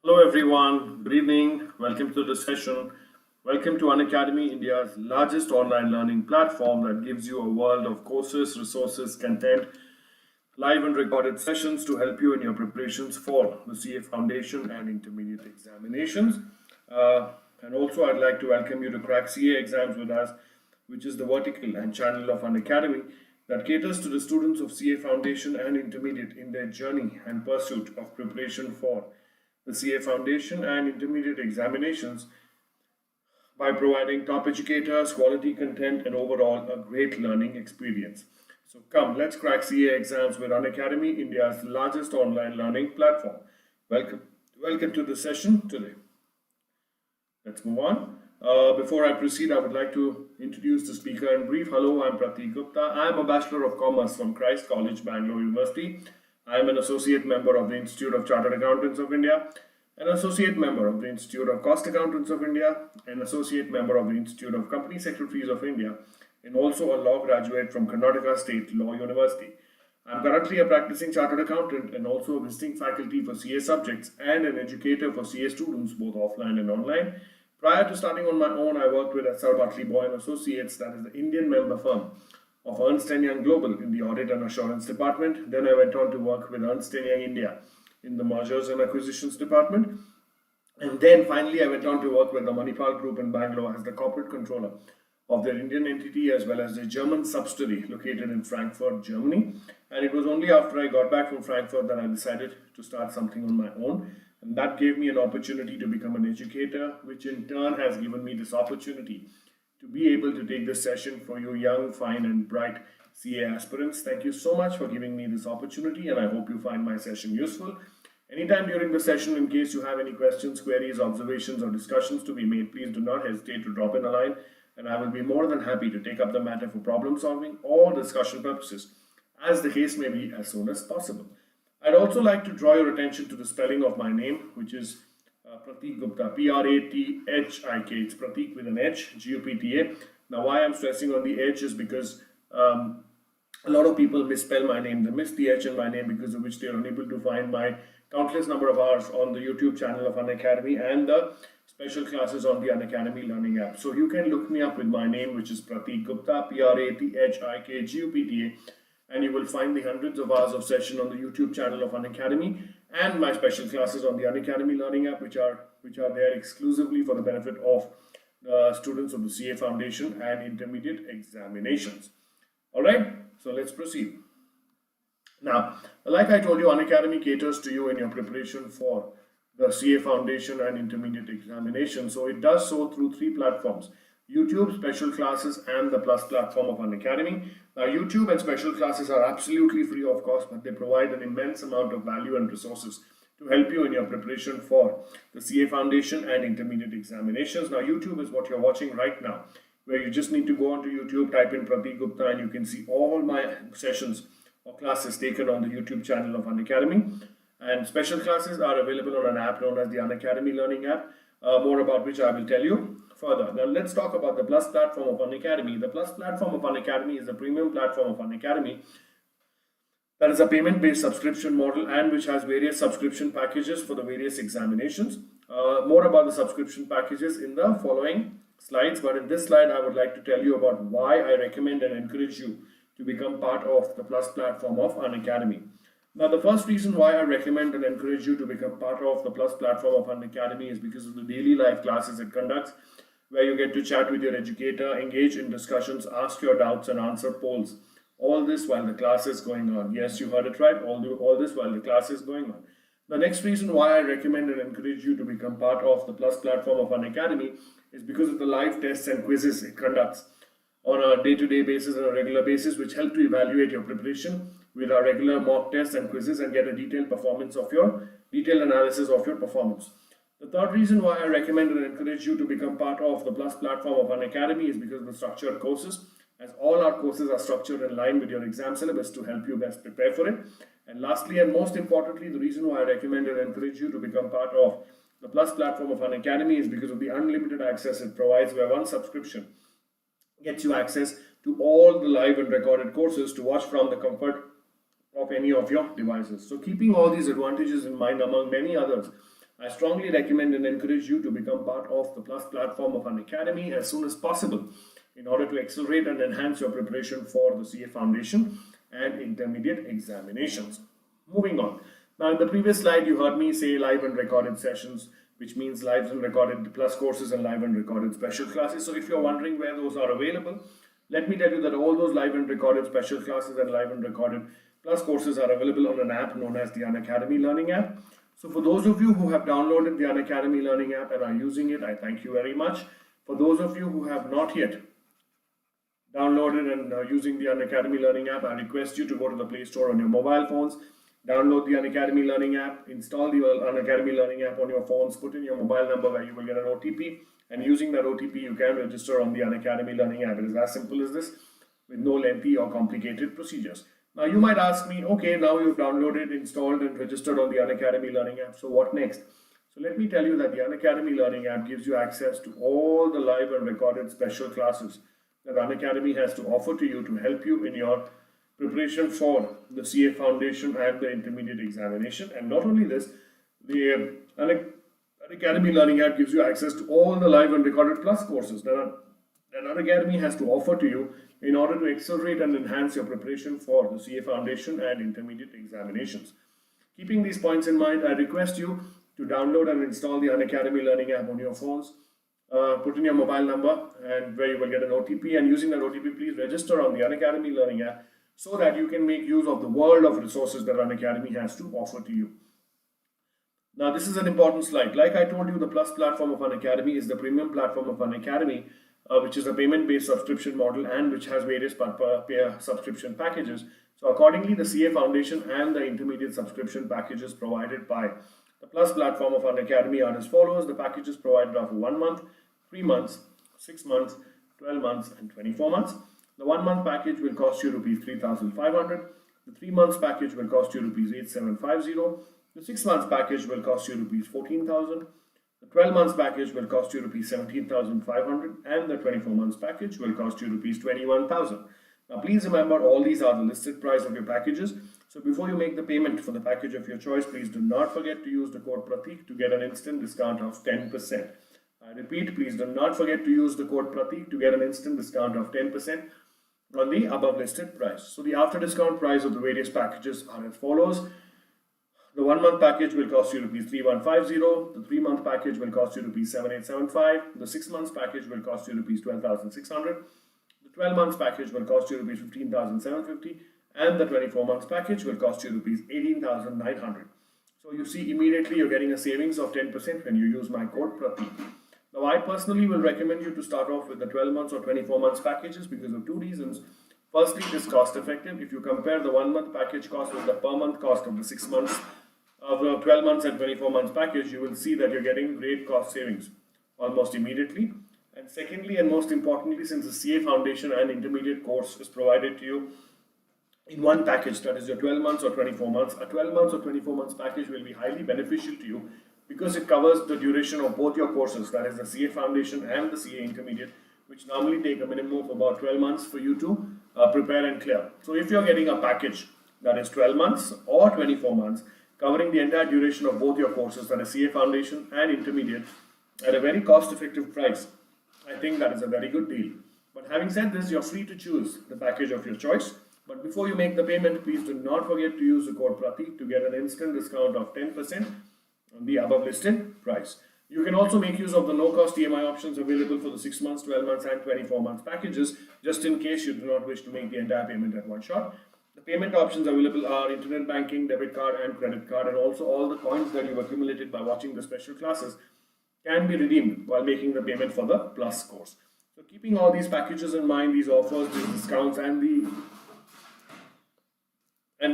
Hello everyone, good evening, welcome to the session. Welcome to Unacademy, India's largest online learning platform that gives you a world of courses, resources, content, live and recorded sessions to help you in your preparations for the CA Foundation and intermediate examinations. And also I'd like to welcome you to Crack CA Exams with us, which is the vertical and channel of Unacademy that caters to the students of CA Foundation and intermediate in their journey and pursuit of preparation for the CA Foundation and intermediate examinations by providing top educators, quality content, and overall a great learning experience. So come, let's crack CA exams with Unacademy, India's largest online learning platform. Welcome to the session today. Let's move on. Before I proceed, I would like to introduce the speaker in brief. Hello, I'm Prathik Gupta. I am a Bachelor of Commerce from Christ College, Bangalore University. I am an associate member of the Institute of Chartered Accountants of India, an associate member of the Institute of Cost Accountants of India, an associate member of the Institute of Company Secretaries of India, and also a law graduate from Karnataka State Law University. I am currently a practicing chartered accountant and also a visiting faculty for CA subjects and an educator for CA students both offline and online. Prior to starting on my own, I worked with S.R. Bartley Boy & Associates, that is the Indian member firm of Ernst & Young Global in the Audit and Assurance Department. Then I went on to work with Ernst & Young India in the Mergers and Acquisitions Department. And then finally I went on to work with the Manipal Group in Bangalore as the corporate controller of their Indian entity as well as their German subsidiary located in Frankfurt, Germany. And it was only after I got back from Frankfurt that I decided to start something on my own. And that gave me an opportunity to become an educator, which in turn has given me this opportunity to be able to take this session for you young, fine and bright CA aspirants. Thank you so much for giving me this opportunity and I hope you find my session useful. Anytime during the session, in case you have any questions, queries, observations or discussions to be made, please do not hesitate to drop in a line and I will be more than happy to take up the matter for problem solving or discussion purposes, as the case may be, as soon as possible. I'd also like to draw your attention to the spelling of my name, which is Prathik Gupta, Prathik. It's Prathik with an H, Gupta. Now, why I'm stressing on the H is because a lot of people misspell my name. They miss the H in my name, because of which they are unable to find my countless number of hours on the YouTube channel of Unacademy and the special classes on the Unacademy Learning App. So you can look me up with my name, which is Prathik Gupta, Prathik Gupta, and you will find the hundreds of hours of session on the YouTube channel of Unacademy and my special classes on the Unacademy Learning App, which are there exclusively for the benefit of the students of the CA Foundation and intermediate examinations. Alright, so let's proceed. Now, like I told you, Unacademy caters to you in your preparation for the CA Foundation and intermediate examinations. So it does so through three platforms: YouTube, special classes, and the Plus platform of Unacademy. Now, YouTube and special classes are absolutely free of cost, but they provide an immense amount of value and resources to help you in your preparation for the CA Foundation and intermediate examinations. Now, YouTube is what you're watching right now, where you just need to go onto YouTube, type in Prathik Gupta, and you can see all my sessions or classes taken on the YouTube channel of Unacademy. And special classes are available on an app known as the Unacademy Learning App, more about which I will tell you further. Now let's talk about the Plus platform of Unacademy. The Plus platform of Unacademy is a premium platform of Unacademy that is a payment-based subscription model and which has various subscription packages for the various examinations. More about the subscription packages in the following slides, but in this slide I would like to tell you about why I recommend and encourage you to become part of the Plus platform of Unacademy. Now, the first reason why I recommend and encourage you to become part of the Plus platform of Unacademy is because of the daily live classes it conducts, where you get to chat with your educator, engage in discussions, ask your doubts and answer polls. All this while the class is going on. Yes, you heard it right. All this while the class is going on. The next reason why I recommend and encourage you to become part of the Plus platform of Unacademy is because of the live tests and quizzes it conducts on a day-to-day basis and a regular basis, which help to evaluate your preparation with our regular mock tests and quizzes and get a detailed analysis of your performance. The third reason why I recommend and encourage you to become part of the Plus platform of Unacademy is because of the structured courses, as all our courses are structured in line with your exam syllabus to help you best prepare for it. And lastly and most importantly, the reason why I recommend and encourage you to become part of the Plus platform of Unacademy is because of the unlimited access it provides, where one subscription gets you access to all the live and recorded courses to watch from the comfort of any of your devices. So keeping all these advantages in mind, among many others, I strongly recommend and encourage you to become part of the Plus platform of Unacademy as soon as possible in order to accelerate and enhance your preparation for the CA Foundation and intermediate examinations. Moving on. Now, in the previous slide, you heard me say live and recorded sessions, which means live and recorded Plus courses and live and recorded special classes. So if you're wondering where those are available, let me tell you that all those live and recorded special classes and live and recorded Plus courses are available on an app known as the Unacademy Learning App. So for those of you who have downloaded the Unacademy Learning App and are using it, I thank you very much. For those of you who have not yet downloaded and are using the Unacademy Learning App, I request you to go to the Play Store on your mobile phones, download the Unacademy Learning App, install the Unacademy Learning App on your phones, put in your mobile number where you will get an OTP, and using that OTP you can register on the Unacademy Learning App. It is as simple as this, with no lengthy or complicated procedures. Now you might ask me, okay, now you've downloaded, installed and registered on the Unacademy Learning App, so what next? So let me tell you that the Unacademy Learning App gives you access to all the live and recorded special classes that Unacademy has to offer to you to help you in your preparation for the CA Foundation and the intermediate examination. And not only this, the Unacademy Learning App gives you access to all the live and recorded Plus courses that Unacademy has to offer to you in order to accelerate and enhance your preparation for the CA Foundation and intermediate examinations. Keeping these points in mind, I request you to download and install the Unacademy Learning App on your phones. Put in your mobile number and where you will get an OTP, and using that OTP, please register on the Unacademy Learning App so that you can make use of the world of resources that Unacademy has to offer to you. Now, this is an important slide. Like I told you, the Plus platform of Unacademy is the premium platform of Unacademy, which is a payment-based subscription model and which has various subscription packages. So accordingly, the CA Foundation and the intermediate subscription packages provided by the Plus platform of Unacademy are as follows. The packages provided are for 1 month, 3 months, 6 months, 12 months and 24 months. The 1 month package will cost you rupees 3,500. The 3 months package will cost you rupees 8,750. The 6 months package will cost you rupees 14,000. The 12 months package will cost you rupees 17,500, and the 24 months package will cost you rupees 21,000. Now please remember, all these are the listed price of your packages. So before you make the payment for the package of your choice, please do not forget to use the code Prathik to get an instant discount of 10%. I repeat, please do not forget to use the code Prathik to get an instant discount of 10% on the above listed price. So the after discount price of the various packages are as follows. The 1 month package will cost you rupees 3,150. The 3 month package will cost you rupees 7,875. The 6 months package will cost you rupees 12,600. The 12 months package will cost you rupees 15,750. And the 24 months package will cost you rupees 18,900. So you see, immediately you're getting a savings of 10% when you use my code Prathik. Now I personally will recommend you to start off with the 12 months or 24 months packages because of 2 reasons. Firstly, it is cost effective. If you compare the 1 month package cost with the per month cost of the 6 months, of the 12 months and 24 months package, you will see that you're getting great cost savings almost immediately. And secondly, and most importantly, since the CA Foundation and intermediate course is provided to you in one package, that is your 12 months or 24 months, a 12 months or 24 months package will be highly beneficial to you because it covers the duration of both your courses, that is the CA Foundation and the CA Intermediate, which normally take a minimum of about 12 months for you to prepare and clear. So if you're getting a package that is 12 months or 24 months, covering the entire duration of both your courses, that is CA Foundation and Intermediate, at a very cost-effective price, I think that is a very good deal. But having said this, you're free to choose the package of your choice. But before you make the payment, please do not forget to use the code Prathik to get an instant discount of 10% on the above listed price. You can also make use of the no-cost EMI options available for the 6 months, 12 months and 24 months packages, just in case you do not wish to make the entire payment at one shot. The payment options available are internet banking, debit card and credit card, and also all the coins that you've accumulated by watching the special classes can be redeemed while making the payment for the Plus course. So keeping all these packages in mind, these offers, these discounts and the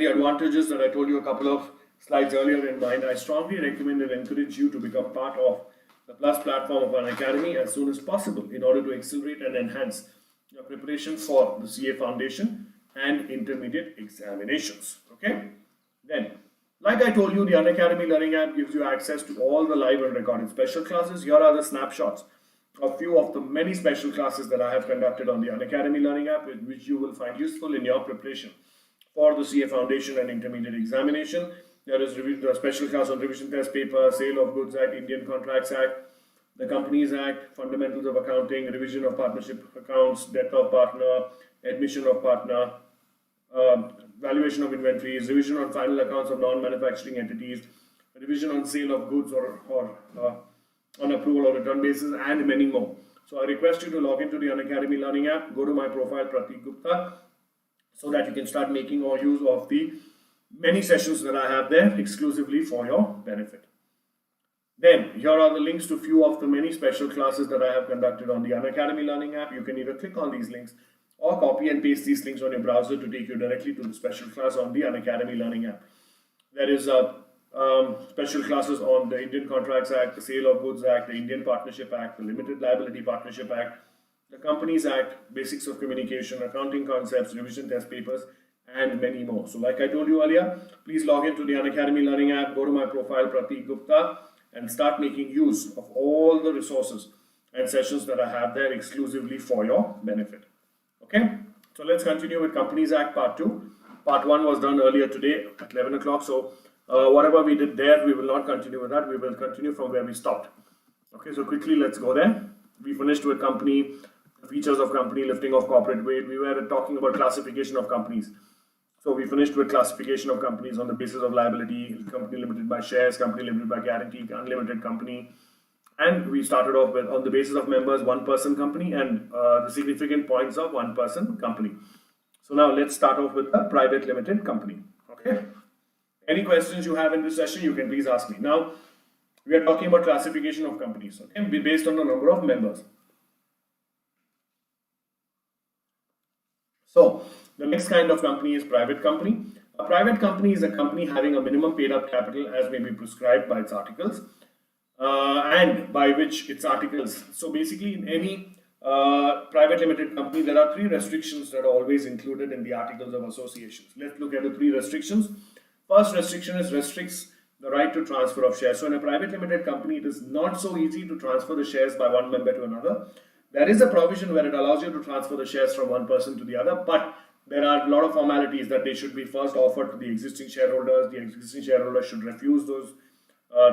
advantages that I told you a couple of slides earlier in mind, I strongly recommend and encourage you to become part of the Plus platform of Unacademy as soon as possible in order to accelerate and enhance your preparation for the CA Foundation and intermediate examinations. Okay? Then, like I told you, the Unacademy Learning App gives you access to all the live and recorded special classes. Here are the snapshots of few of the many special classes that I have conducted on the Unacademy Learning App, which you will find useful in your preparation for the CA Foundation and intermediate examination. There is the special class on revision test paper, Sale of Goods Act, Indian Contracts Act, the Companies Act, Fundamentals of Accounting, Revision of Partnership Accounts, Death of Partner, Admission of Partner, Valuation of Inventories, Revision on Final Accounts of Non-Manufacturing Entities, Revision on Sale of Goods or on approval or return basis, and many more. So I request you to log into the Unacademy Learning App, go to my profile Prathik Gupta, so that you can start making or use of the many sessions that I have there exclusively for your benefit. Then here are the links to few of the many special classes that I have conducted on the Unacademy Learning App. You can either click on these links or copy and paste these links on your browser to take you directly to the special class on the Unacademy Learning App. There is special classes on the Indian Contracts Act, the Sale of Goods Act, the Indian Partnership Act, the Limited Liability Partnership Act, the Companies Act, Basics of Communication, Accounting Concepts, Revision Test Papers, and many more. So like I told you earlier, please log into the Unacademy Learning App, go to my profile Prathik Gupta, and start making use of all the resources and sessions that I have there exclusively for your benefit. Okay, so let's continue with Companies Act Part 2. Part 1 was done earlier today at 11 o'clock. So whatever we did there, we will not continue with that. We will continue from where we stopped. Okay, so quickly let's go there. We finished with company, features of company, lifting of corporate weight. We were talking about classification of companies. So we finished with classification of companies on the basis of liability, company limited by shares, company limited by guarantee, unlimited company. And we started off with on the basis of members, one person company, and the significant points of one person company. So now let's start off with a private limited company. Okay. Any questions you have in this session, you can please ask me. Now, we are talking about classification of companies, okay, based on the number of members. So, the next kind of company is private company. A private company is a company having a minimum paid up capital as may be prescribed by its articles and by which its articles. So, basically, in any private limited company, there are three restrictions that are always included in the articles of associations. Let's look at the three restrictions. First restriction is restricts the right to transfer of shares. So in a private limited company, it is not so easy to transfer the shares by one member to another. There is a provision where it allows you to transfer the shares from one person to the other, but there are a lot of formalities that they should be first offered to the existing shareholders. The existing shareholders should refuse those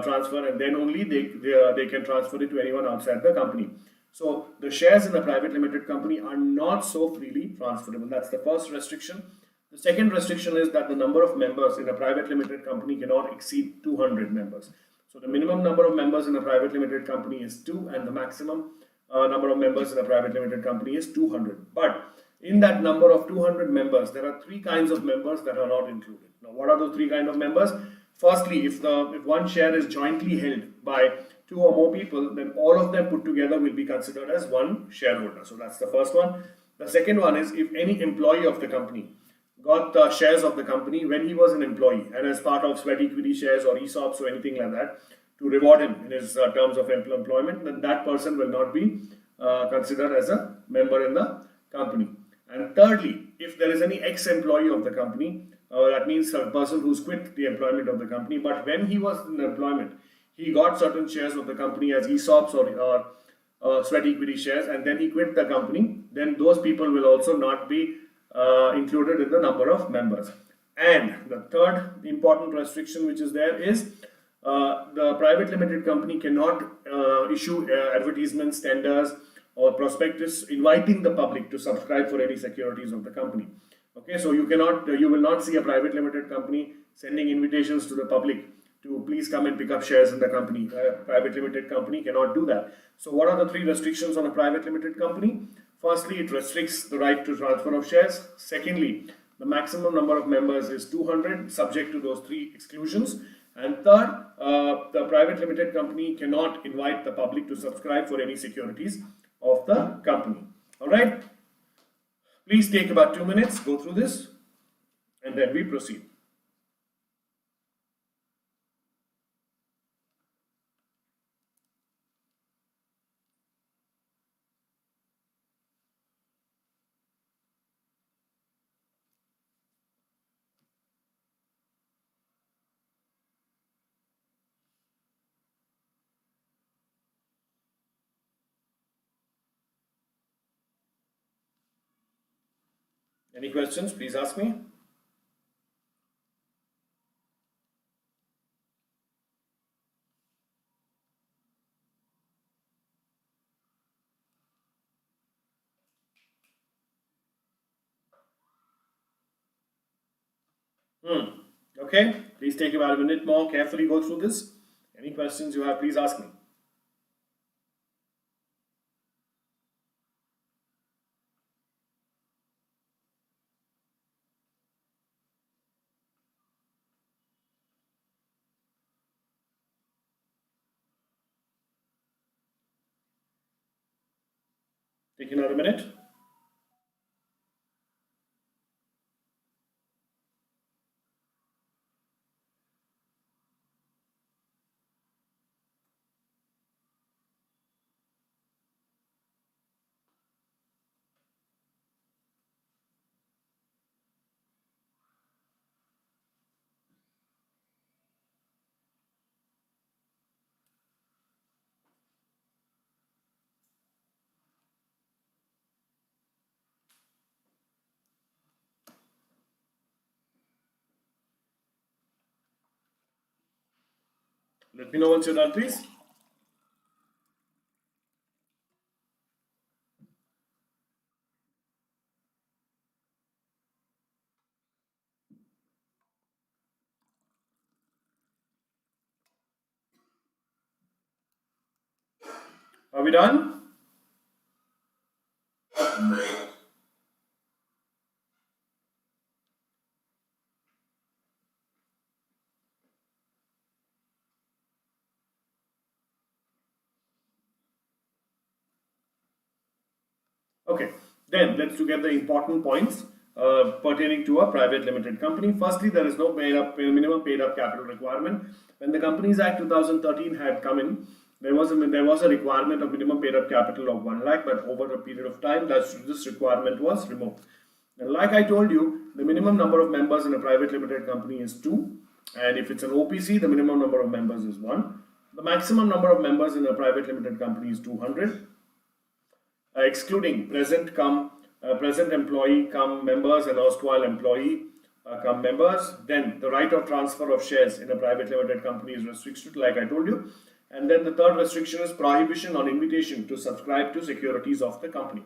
transfer, and then only they can transfer it to anyone outside the company. So the shares in a private limited company are not so freely transferable. That's the first restriction. The second restriction is that the number of members in a private limited company cannot exceed 200 members. So the minimum number of members in a private limited company is 2, and the maximum number of members in a private limited company is 200. But in that number of 200 members, there are three kinds of members that are not included. Now, what are those three kinds of members? Firstly, if one share is jointly held by 2 or more people, then all of them put together will be considered as one shareholder. So that's the first one. The second one is if any employee of the company got the shares of the company when he was an employee and as part of sweat equity shares or ESOPs or anything like that to reward him in his terms of employment, then that person will not be considered as a member in the company. And thirdly, if there is any ex-employee of the company, that means a person who's quit the employment of the company, but when he was in employment, he got certain shares of the company as ESOPs or sweat equity shares, and then he quit the company, then those people will also not be included in the number of members. And the third important restriction which is there is the private limited company cannot issue advertisements, tenders or prospectus inviting the public to subscribe for any securities of the company. Okay, so you will not see a private limited company sending invitations to the public to please come and pick up shares in the company. A private limited company cannot do that. So what are the three restrictions on a private limited company? Firstly, it restricts the right to transfer of shares. Secondly, the maximum number of members is 200, subject to those three exclusions. And third, the private limited company cannot invite the public to subscribe for any securities of the company. All right. Please take about 2 minutes, go through this, and then we proceed. Any questions? Please ask me. Okay, please take about a minute more, carefully go through this. Any questions you have, please ask me. Take another minute. Let me know once you're done, please. Are we done? Okay, then let's look at the important points pertaining to a private limited company. Firstly, there is no minimum paid up capital requirement. When the Companies Act 2013 had come in, there was a requirement of minimum paid up capital of 1 lakh, but over a period of time, this requirement was removed. And like I told you, the minimum number of members in a private limited company is 2, and if it's an OPC, the minimum number of members is 1. The maximum number of members in a private limited company is 200. Excluding present employee come members and erstwhile employee come members. Then the right of transfer of shares in a private limited company is restricted, like I told you. And then the third restriction is prohibition on invitation to subscribe to securities of the company.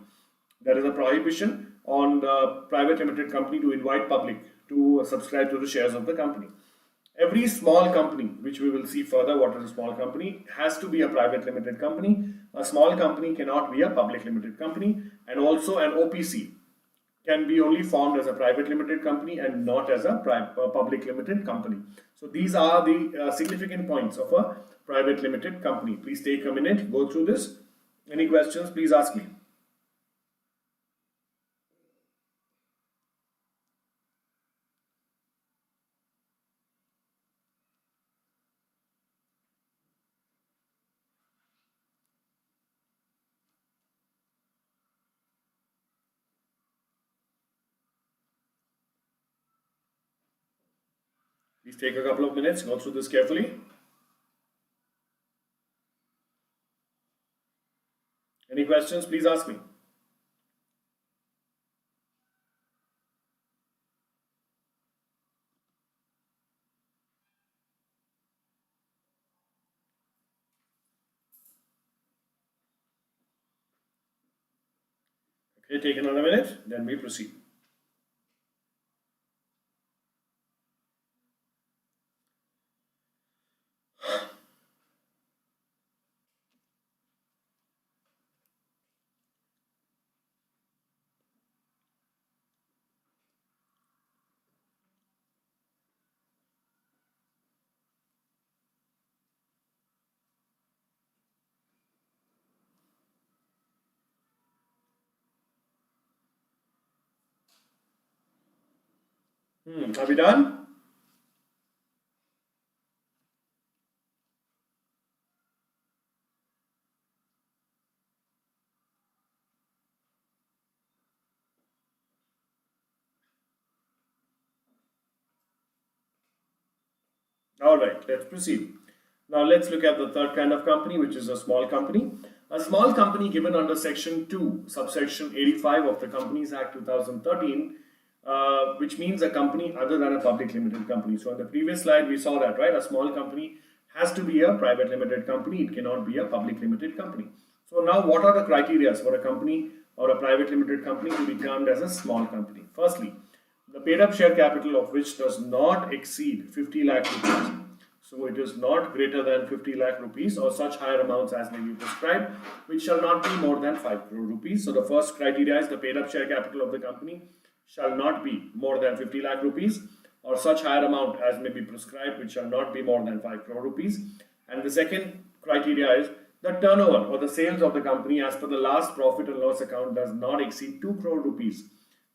There is a prohibition on the private limited company to invite public to subscribe to the shares of the company. Every small company, which we will see further what is a small company, has to be a private limited company. A small company cannot be a public limited company, and also an OPC can be only formed as a private limited company and not as a public limited company. So these are the significant points of a private limited company. Please take a minute, go through this. Any questions, please ask me. Please take a couple of minutes, go through this carefully. Any questions, please ask me. Okay, take another minute, then we proceed. Are we done? All right, let's proceed. Now let's look at the third kind of company, which is a small company. A small company given under Section 2, subsection 85 of the Companies Act 2013, which means a company other than a public limited company. So in the previous slide, we saw that, right? A small company has to be a private limited company. It cannot be a public limited company. So now what are the criteria for a company or a private limited company to be termed as a small company? Firstly, the paid up share capital of which does not exceed 50 lakh rupees. So it is not greater than 50 lakh rupees or such higher amounts as may be prescribed, which shall not be more than 5 crore rupees. So the first criteria is the paid up share capital of the company shall not be more than 50 lakh rupees or such higher amount as may be prescribed, which shall not be more than 5 crore rupees. And the second criteria is the turnover or the sales of the company as per the last profit and loss account does not exceed 2 crore rupees.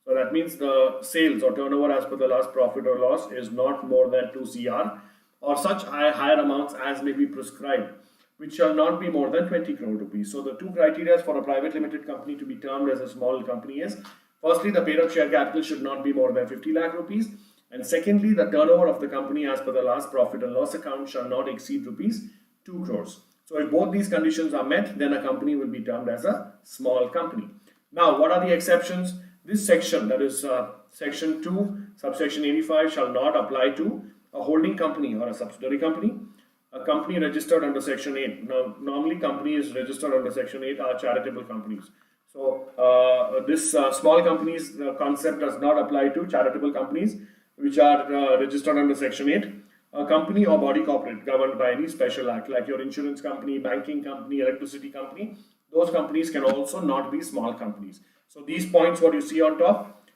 So that means the sales or turnover as per the last profit or loss is not more than 2 CR or such higher amounts as may be prescribed, which shall not be more than 20 crore rupees. So the two criteria for a private limited company to be termed as a small company is, firstly, the paid up share capital should not be more than 50 lakh rupees, and secondly, the turnover of the company as per the last profit and loss account shall not exceed rupees 2 crores. So if both these conditions are met, then a company will be termed as a small company. Now, what are the exceptions? This section, that is section 2, subsection 85, shall not apply to a holding company or a subsidiary company, a company registered under section 8. Now, normally companies registered under section 8 are charitable companies. So this small companies concept does not apply to charitable companies which are registered under section 8. A company or body corporate governed by any special act, like your insurance company, banking company, electricity company, those companies can also not be small companies. So these points what you see on top,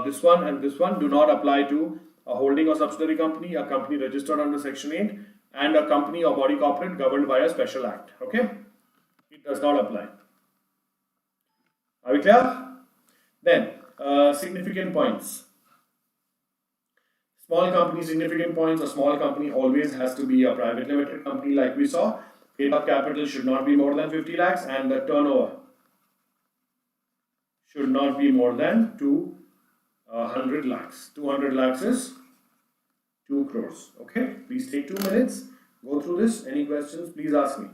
this one and this one, do not apply to a holding or subsidiary company, a company registered under section 8, and a company or body corporate governed by a special act. Okay, it does not apply. Are we clear? Then significant points. Small company significant points. A small company always has to be a private limited company, like we saw. Paid up capital should not be more than 50 lakhs, and the turnover should not be more than 200 lakhs. 200 lakhs is 2 crores. Okay, please take 2 minutes. Go through this. Any questions, please ask me.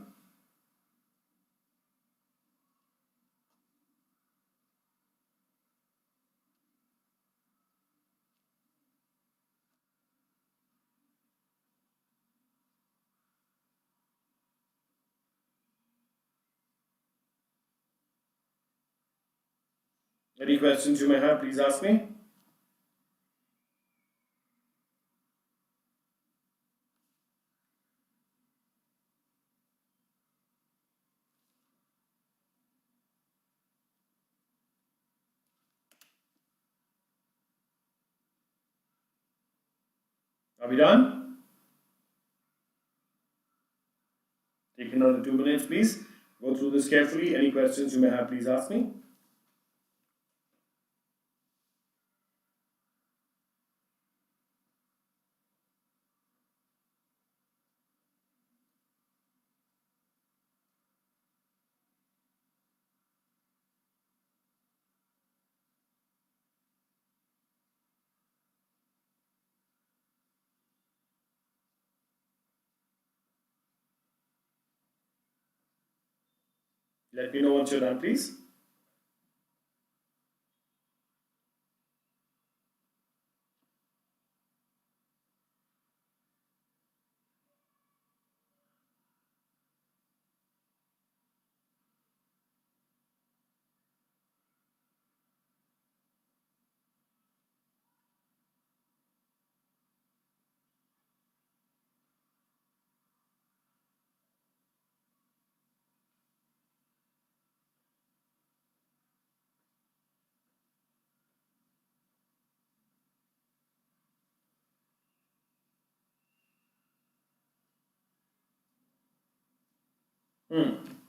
Any questions you may have, please ask me. Are we done? Take another 2 minutes, please. Go through this carefully. Any questions you may have, please ask me. Let me know once you're done, please.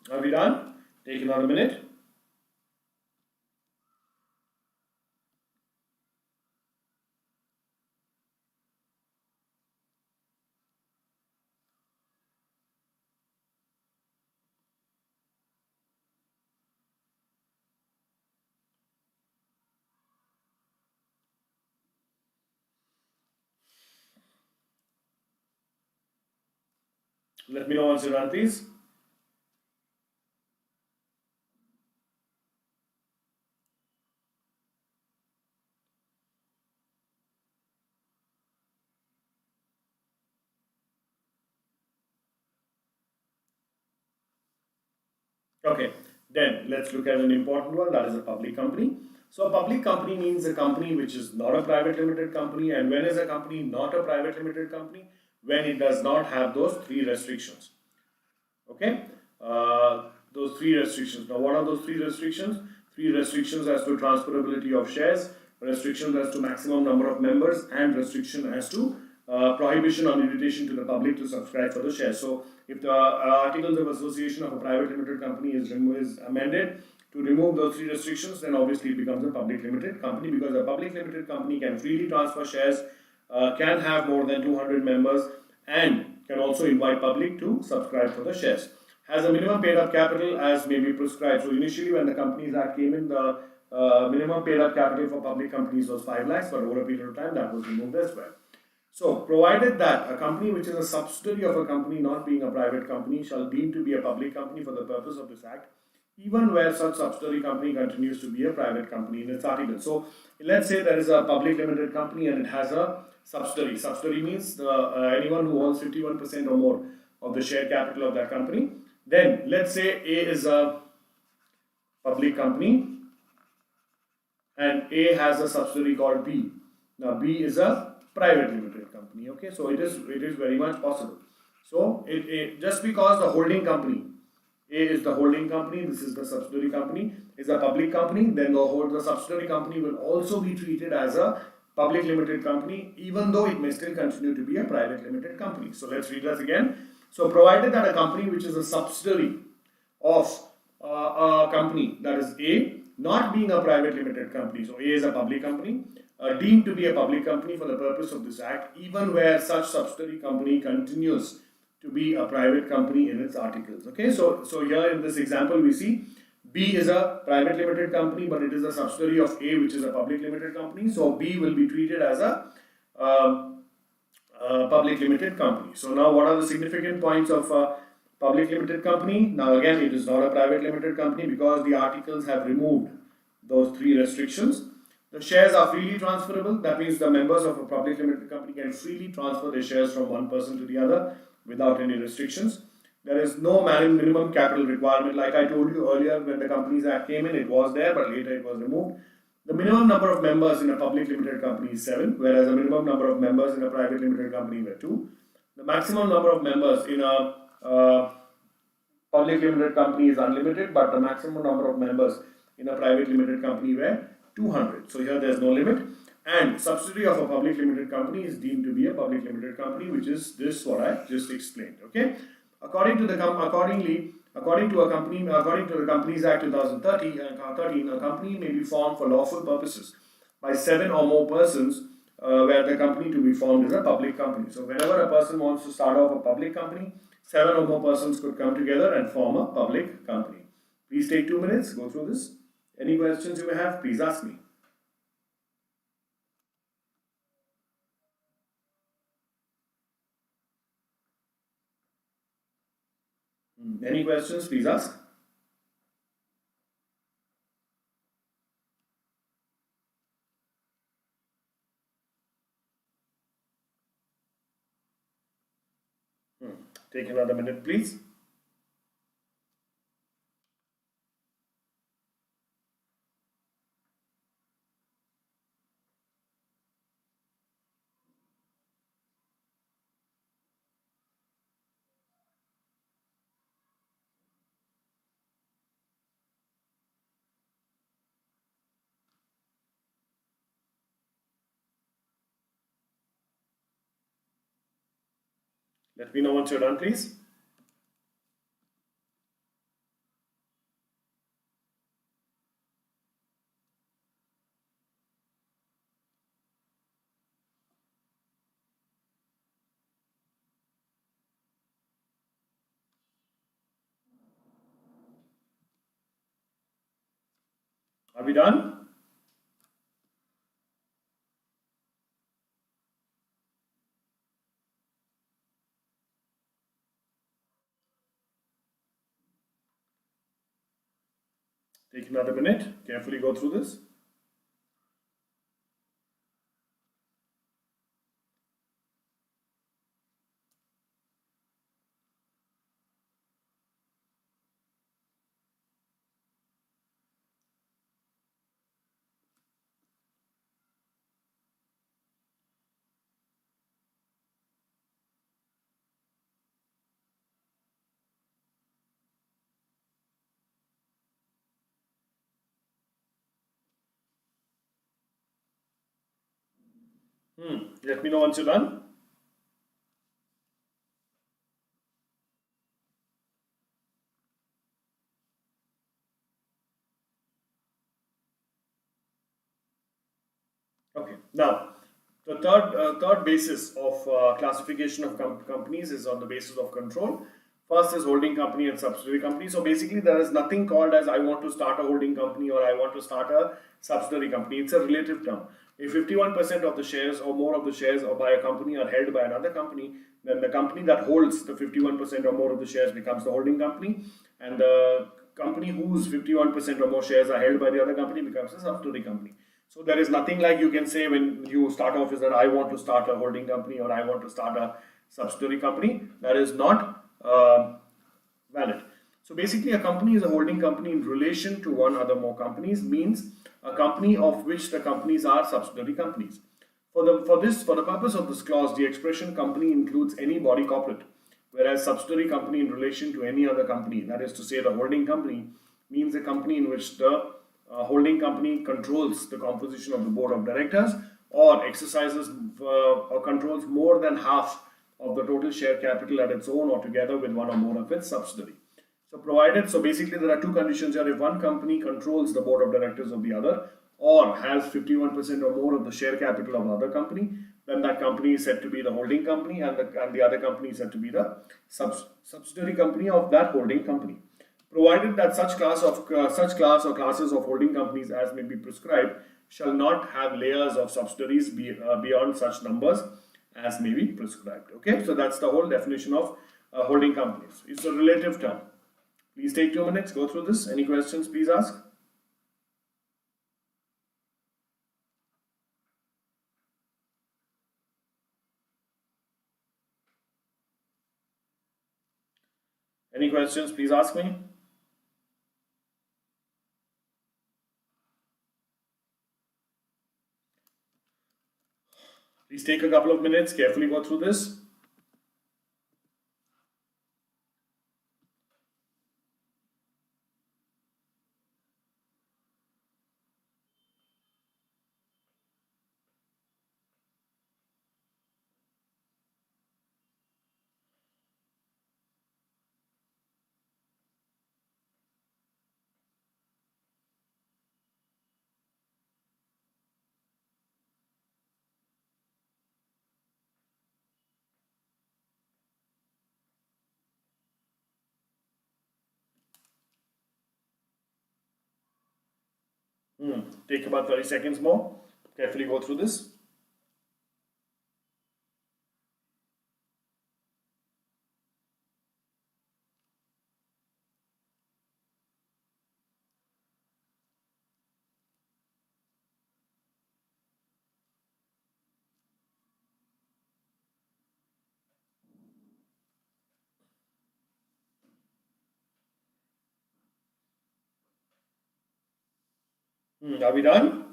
Are we done? Take another minute. Let me know once you're done, please. Okay, then let's look at an important one, that is a public company. So a public company means a company which is not a private limited company. And when is a company not a private limited company? When it does not have those three restrictions. Okay, those three restrictions. Now, what are those three restrictions? Three restrictions as to transferability of shares, restrictions as to maximum number of members, and restriction as to prohibition on invitation to the public to subscribe for the shares. So, if the articles of association of a private limited company is amended to remove those three restrictions, then obviously it becomes a public limited company, because a public limited company can freely transfer shares, can have more than 200 members, and can also invite public to subscribe for the shares. Has a minimum paid up capital as may be prescribed. So initially when the Companies Act came in, the minimum paid up capital for public companies was 5 lakhs, but over a period of time that was removed as well. So provided that a company which is a subsidiary of a company not being a private company shall deem to be a public company for the purpose of this act, even where such subsidiary company continues to be a private company in its article. So let's say there is a public limited company and it has a subsidiary. Subsidiary means anyone who owns 51% or more of the share capital of that company. Then let's say A is a public company and A has a subsidiary called B. Now B is a private limited company. Okay, so it is very much possible. So just because the holding company, A is the holding company, this is the subsidiary company, is a public company, then the subsidiary company will also be treated as a public limited company, even though it may still continue to be a private limited company. So let's read that again. So provided that a company which is a subsidiary of a company, that is A, not being a private limited company, so A is a public company, deemed to be a public company for the purpose of this act, even where such subsidiary company continues to be a private company in its articles. Okay, so here in this example we see B is a private limited company, but it is a subsidiary of A, which is a public limited company. So B will be treated as a public limited company. So now what are the significant points of public limited company? Now again, it is not a private limited company because the articles have removed those three restrictions. The shares are freely transferable. That means the members of a public limited company can freely transfer their shares from one person to the other without any restrictions. There is no minimum capital requirement. Like I told you earlier, when the Companies Act came in, it was there, but later it was removed. The minimum number of members in a public limited company is 7, whereas the minimum number of members in a private limited company were 2. The maximum number of members in a public limited company is unlimited, but the maximum number of members in a private limited company were 200. So here there is no limit. And subsidiary of a public limited company is deemed to be a public limited company, which is this what I just explained. Okay. According to the Companies Act 2013, a company may be formed for lawful purposes by 7 or more persons, where the company to be formed is a public company. So whenever a person wants to start off a public company, 7 or more persons could come together and form a public company. Please take 2 minutes, go through this. Any questions you may have, please ask me. Any questions, please ask. Take another minute, please. Let me know once you're done, please. Are we done? Take another minute, carefully go through this. Let me know once you're done. Okay. Now, the third basis of classification of companies is on the basis of control. First is holding company and subsidiary company. So basically, there is nothing called as I want to start a holding company or I want to start a subsidiary company. It's a relative term. If 51% of the shares or more of the shares or by a company are held by another company, then the company that holds the 51% or more of the shares becomes the holding company, and the company whose 51% or more shares are held by the other company becomes a subsidiary company. So there is nothing like you can say when you start off is that I want to start a holding company or I want to start a subsidiary company. That is not valid. So basically, a company is a holding company in relation to one other more companies, means a company of which the companies are subsidiary companies. For the purpose of this clause, the expression company includes any body corporate, whereas subsidiary company in relation to any other company, that is to say the holding company, means a company in which the holding company controls the composition of the board of directors or exercises or controls more than half of the total share capital at its own or together with one or more of its subsidiary. So basically there are two conditions here. If one company controls the board of directors of the other or has 51% or more of the share capital of the other company, then that company is said to be the holding company, and the other company is said to be the subsidiary company of that holding company. Provided that such class or classes of holding companies as may be prescribed shall not have layers of subsidiaries beyond such numbers as may be prescribed. Okay, so that's the whole definition of holding companies. It's a relative term. Please take 2 minutes, go through this. Any questions, please ask. Any questions, please ask me. Please take a couple of minutes, carefully go through this. Take about 30 seconds more. Carefully go through this. Are we done?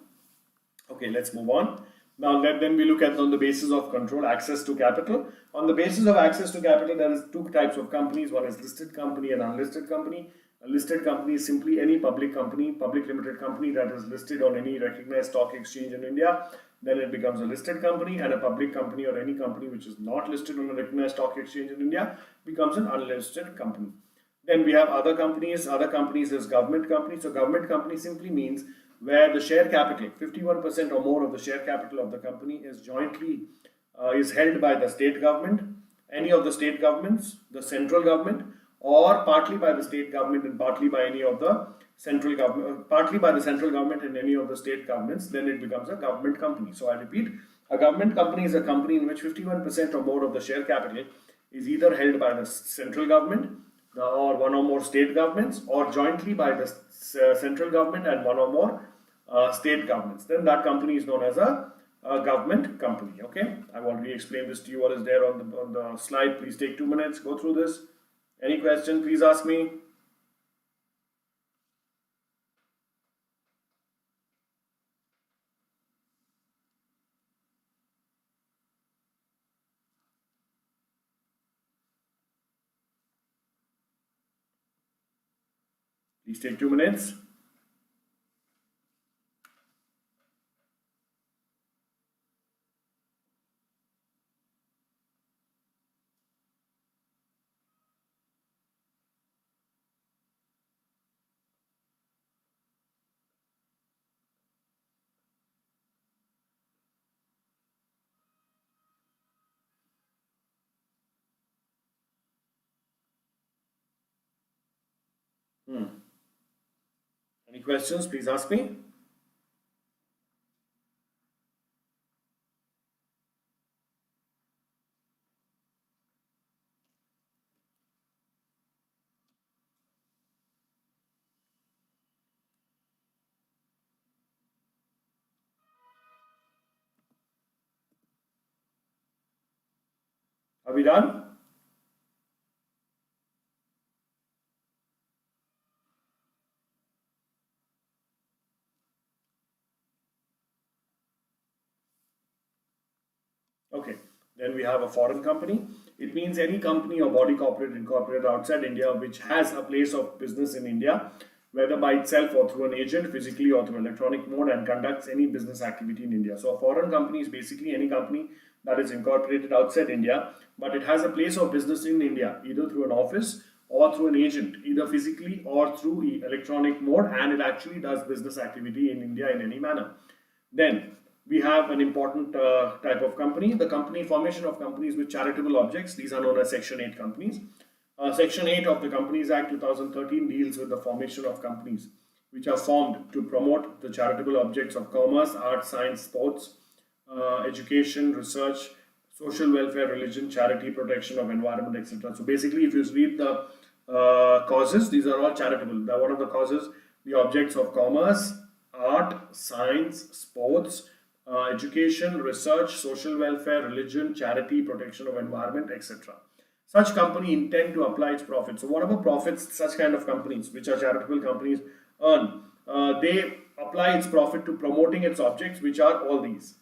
Okay, let's move on. Now then we look at on the basis of control, access to capital. On the basis of access to capital, there is two types of companies. One is listed company and unlisted company. A listed company is simply any public company, public limited company that is listed on any recognized stock exchange in India. Then it becomes a listed company, and a public company or any company which is not listed on a recognized stock exchange in India becomes an unlisted company. Then we have other companies. Other companies is government company. So government company simply means where the share capital, 51% or more of the share capital of the company is jointly is held by the state government, any of the state governments, the central government, or partly by the state government and partly by any of the central government, partly by the central government and any of the state governments, then it becomes a government company. So I repeat, a government company is a company in which 51% or more of the share capital is either held by the central government or one or more state governments, or jointly by the central government and one or more state governments. Then that company is known as a government company. Okay, I've already explained this to you. What is there on the slide? Please take 2 minutes, go through this. Any question, please ask me. Please take 2 minutes. Hmm. Any questions? Please ask me. Are we done? Okay. Then we have a foreign company. It means any company or body corporate incorporated outside India which has a place of business in India, whether by itself or through an agent, physically or through electronic mode, and conducts any business activity in India. So a foreign company is basically any company that is incorporated outside India, but it has a place of business in India, either through an office or through an agent, either physically or through electronic mode, and it actually does business activity in India in any manner. Then we have an important type of company, the company formation of companies with charitable objects. These are known as Section 8 companies. Section 8 of the Companies Act 2013 deals with the formation of companies which are formed to promote the charitable objects of commerce, art, science, sports, education, research, social welfare, religion, charity, protection of environment, etc. So basically, if you read the causes, these are all charitable. What are the causes? The objects of commerce, art, science, sports, education, research, social welfare, religion, charity, protection of environment, etc. Such company intend to apply its profits. So whatever profits such kind of companies, which are charitable companies, earn, they apply its profit to promoting its objects, which are all these.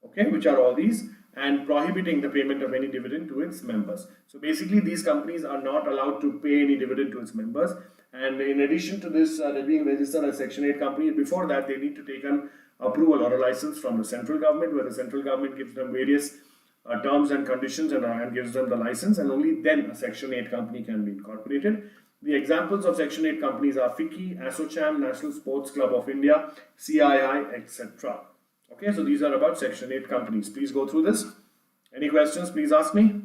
Okay, which are all these, and prohibiting the payment of any dividend to its members. So basically, these companies are not allowed to pay any dividend to its members. And in addition to this, they're being registered as Section 8 companies. Before that, they need to take an approval or a license from the central government, where the central government gives them various terms and conditions and gives them the license, and only then a Section 8 company can be incorporated. The examples of Section 8 companies are FICCI, ASSOCHAM, National Sports Club of India, CII, etc. Okay, so these are about Section 8 companies. Please go through this. Any questions, please ask me.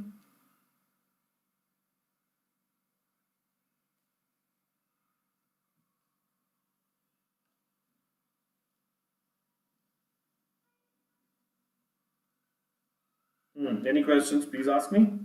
Any questions, please ask me.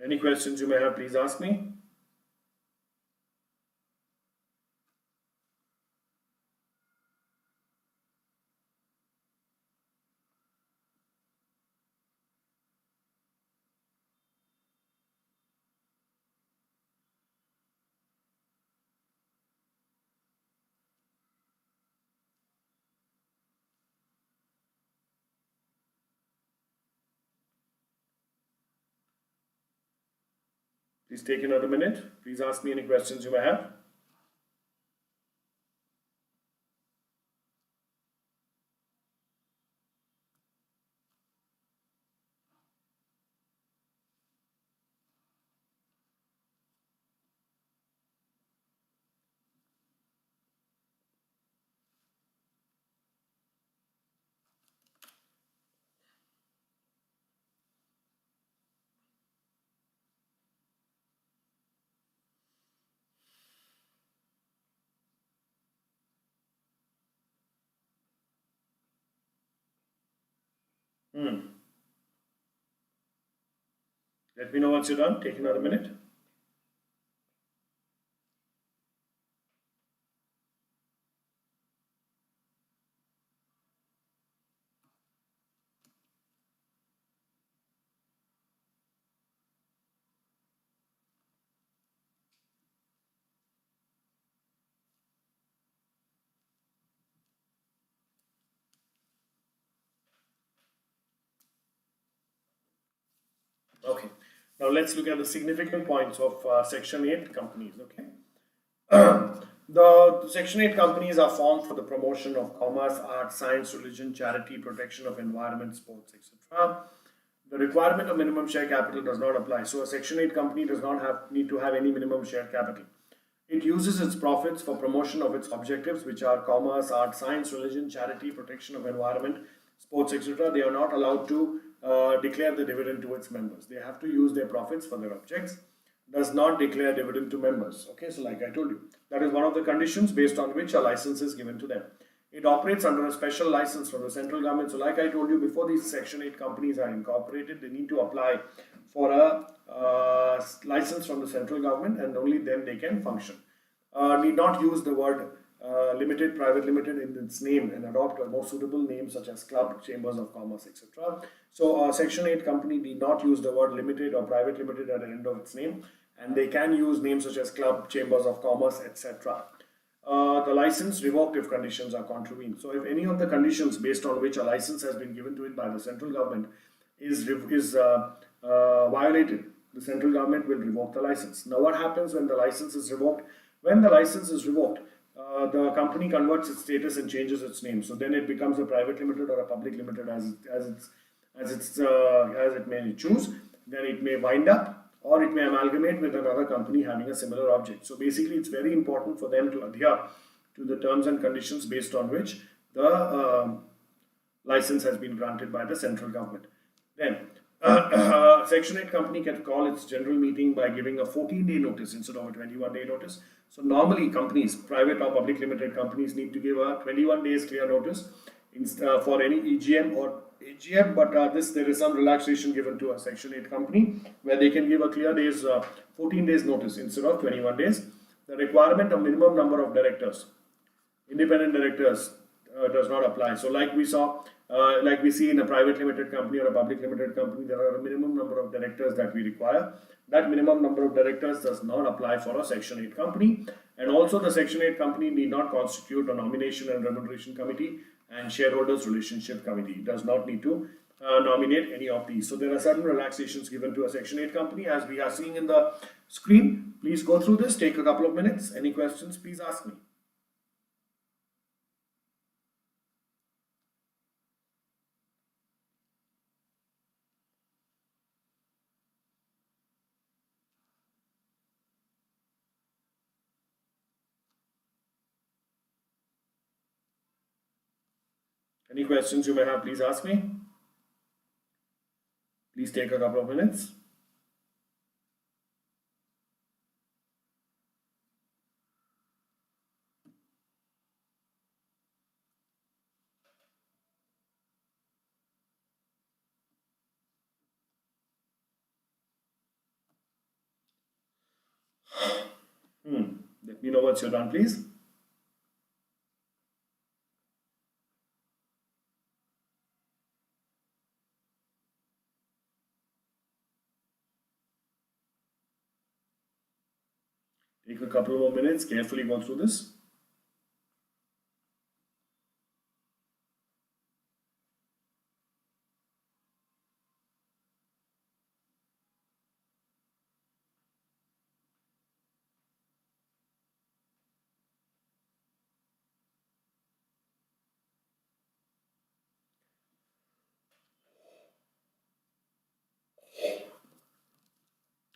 Any questions you may have, please ask me. Please take another minute. Please ask me any questions you may have. Let me know once you're done. Take another minute. Okay. Now let's look at the significant points of Section 8 companies. Okay. The Section 8 companies are formed for the promotion of commerce, art, science, religion, charity, protection of environment, sports, etc. The requirement of minimum share capital does not apply. So a Section 8 company does not need to have any minimum share capital. It uses its profits for promotion of its objectives, which are commerce, art, science, religion, charity, protection of environment, sports, etc. They are not allowed to declare the dividend to its members. They have to use their profits for their objects. Does not declare dividend to members. Okay, so like I told you, that is one of the conditions based on which a license is given to them. It operates under a special license from the central government. So like I told you before, these Section 8 companies are incorporated. They need to apply for a license from the central government, and only then they can function. Need not use the word limited, private limited in its name, and adopt a more suitable name such as club, chambers of commerce, etc. So a Section 8 company need not use the word limited or private limited at the end of its name, and they can use names such as club, chambers of commerce, etc. The license revoked if conditions are contravened. So if any of the conditions based on which a license has been given to it by the central government is violated, the central government will revoke the license. Now what happens when the license is revoked? When the license is revoked, the company converts its status and changes its name. So then it becomes a private limited or a public limited as it may choose. Then it may wind up, or it may amalgamate with another company having a similar object. So basically, it's very important for them to adhere to the terms and conditions based on which the license has been granted by the central government. Then, Section 8 company can call its general meeting by giving a 14-day notice instead of a 21-day notice. So normally companies, private or public limited companies, need to give a 21 days clear notice for any EGM or AGM, but there is some relaxation given to a Section 8 company where they can give a clear 14 days notice instead of 21 days. The requirement of minimum number of directors, independent directors, does not apply. So like we see in a private limited company or a public limited company, there are a minimum number of directors that we require. That minimum number of directors does not apply for a Section 8 company. And also the Section 8 company need not constitute a nomination and remuneration committee and shareholders relationship committee. It does not need to nominate any of these. So there are certain relaxations given to a Section 8 company as we are seeing in the screen. Please go through this, take a couple of minutes. Any questions, please ask me. Any questions you may have, please ask me. Please take a couple of minutes. Let me know once you're done, please. Take a couple more minutes, carefully go through this.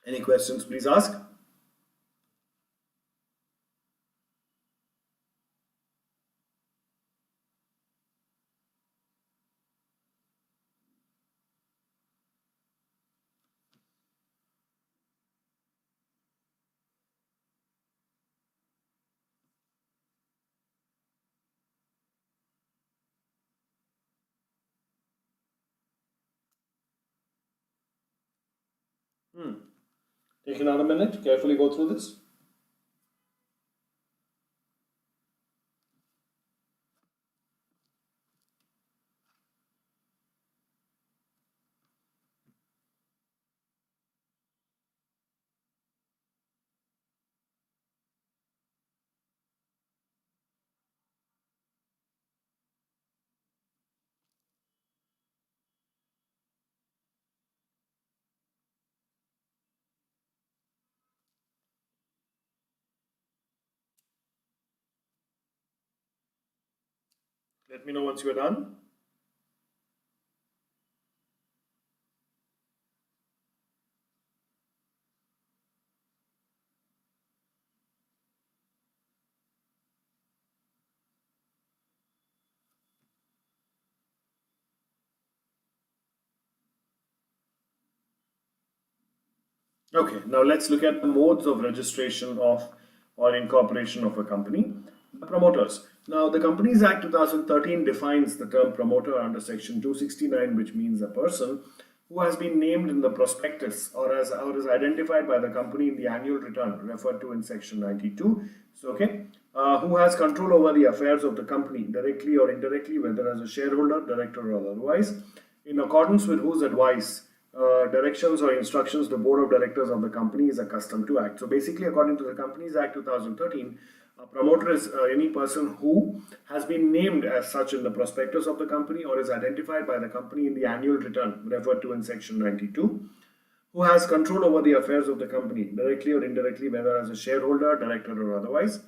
Any questions, please ask. Take another minute, carefully go through this. Let me know once you're done. Okay, now let's look at the modes of registration of or incorporation of a company. The promoters. Now, the Companies Act 2013 defines the term promoter under Section 269, which means a person who has been named in the prospectus or is identified by the company in the annual return referred to in Section 92. So, okay, who has control over the affairs of the company directly or indirectly, whether as a shareholder, director, or otherwise, in accordance with whose advice, directions or instructions the board of directors of the company is accustomed to act. So basically, according to the Companies Act 2013, a promoter is any person who has been named as such in the prospectus of the company or is identified by the company in the annual return referred to in Section 92, who has control over the affairs of the company directly or indirectly, whether as a shareholder, director, or otherwise,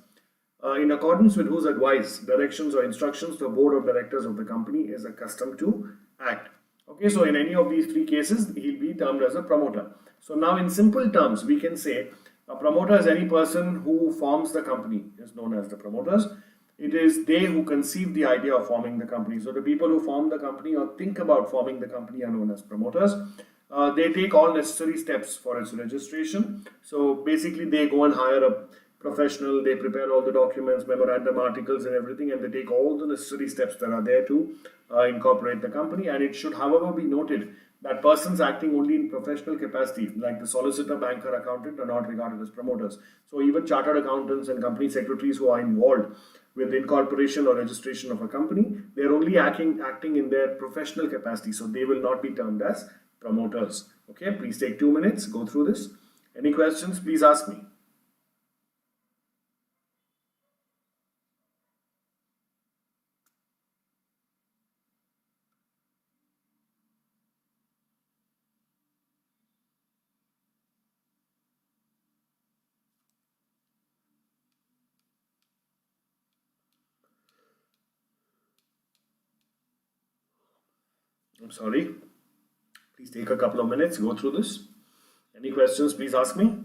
in accordance with whose advice, directions, or instructions the board of directors of the company is accustomed to act. Okay, so in any of these three cases, he'll be termed as a promoter. So now in simple terms, we can say a promoter is any person who forms the company is known as the promoters. It is they who conceive the idea of forming the company. So the people who form the company or think about forming the company are known as promoters. They take all necessary steps for its registration. So basically they go and hire a professional, they prepare all the documents, memorandum articles and everything, and they take all the necessary steps that are there to incorporate the company. And it should, however, be noted that persons acting only in professional capacity, like the solicitor, banker, accountant, are not regarded as promoters. So even chartered accountants and company secretaries who are involved with the incorporation or registration of a company, they are only acting in their professional capacity. So they will not be termed as promoters. Okay, please take 2 minutes, go through this. Any questions, please ask me. I'm sorry. Please take a couple of minutes, go through this. Any questions, please ask me.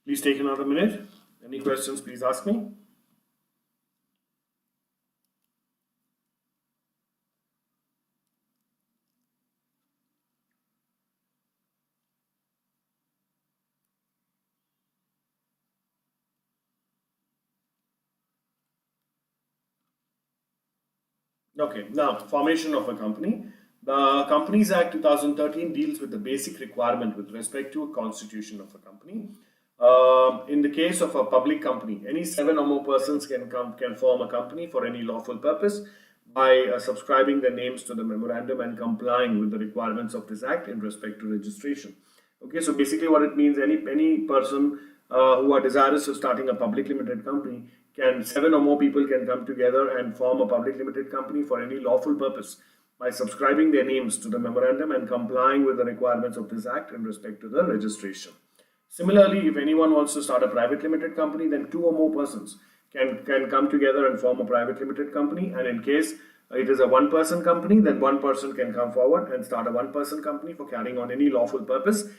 Please take another minute. Any questions, please ask me. Okay, now formation of a company. The Companies Act 2013 deals with the basic requirement with respect to a constitution of a company. In the case of a public company, any 7 or more persons can form a company for any lawful purpose by subscribing their names to the memorandum and complying with the requirements of this act in respect to registration. Okay, so basically what it means, any person who are desirous of starting a public limited company can 7 or more people can come together and form a public limited company for any lawful purpose by subscribing their names to the memorandum and complying with the requirements of this act in respect to the registration. Similarly, if anyone wants to start a private limited company, then 2 or more persons can come together and form a private limited company. And in case it is a one-person company, then one person can come forward and start a one-person company for carrying on any lawful purpose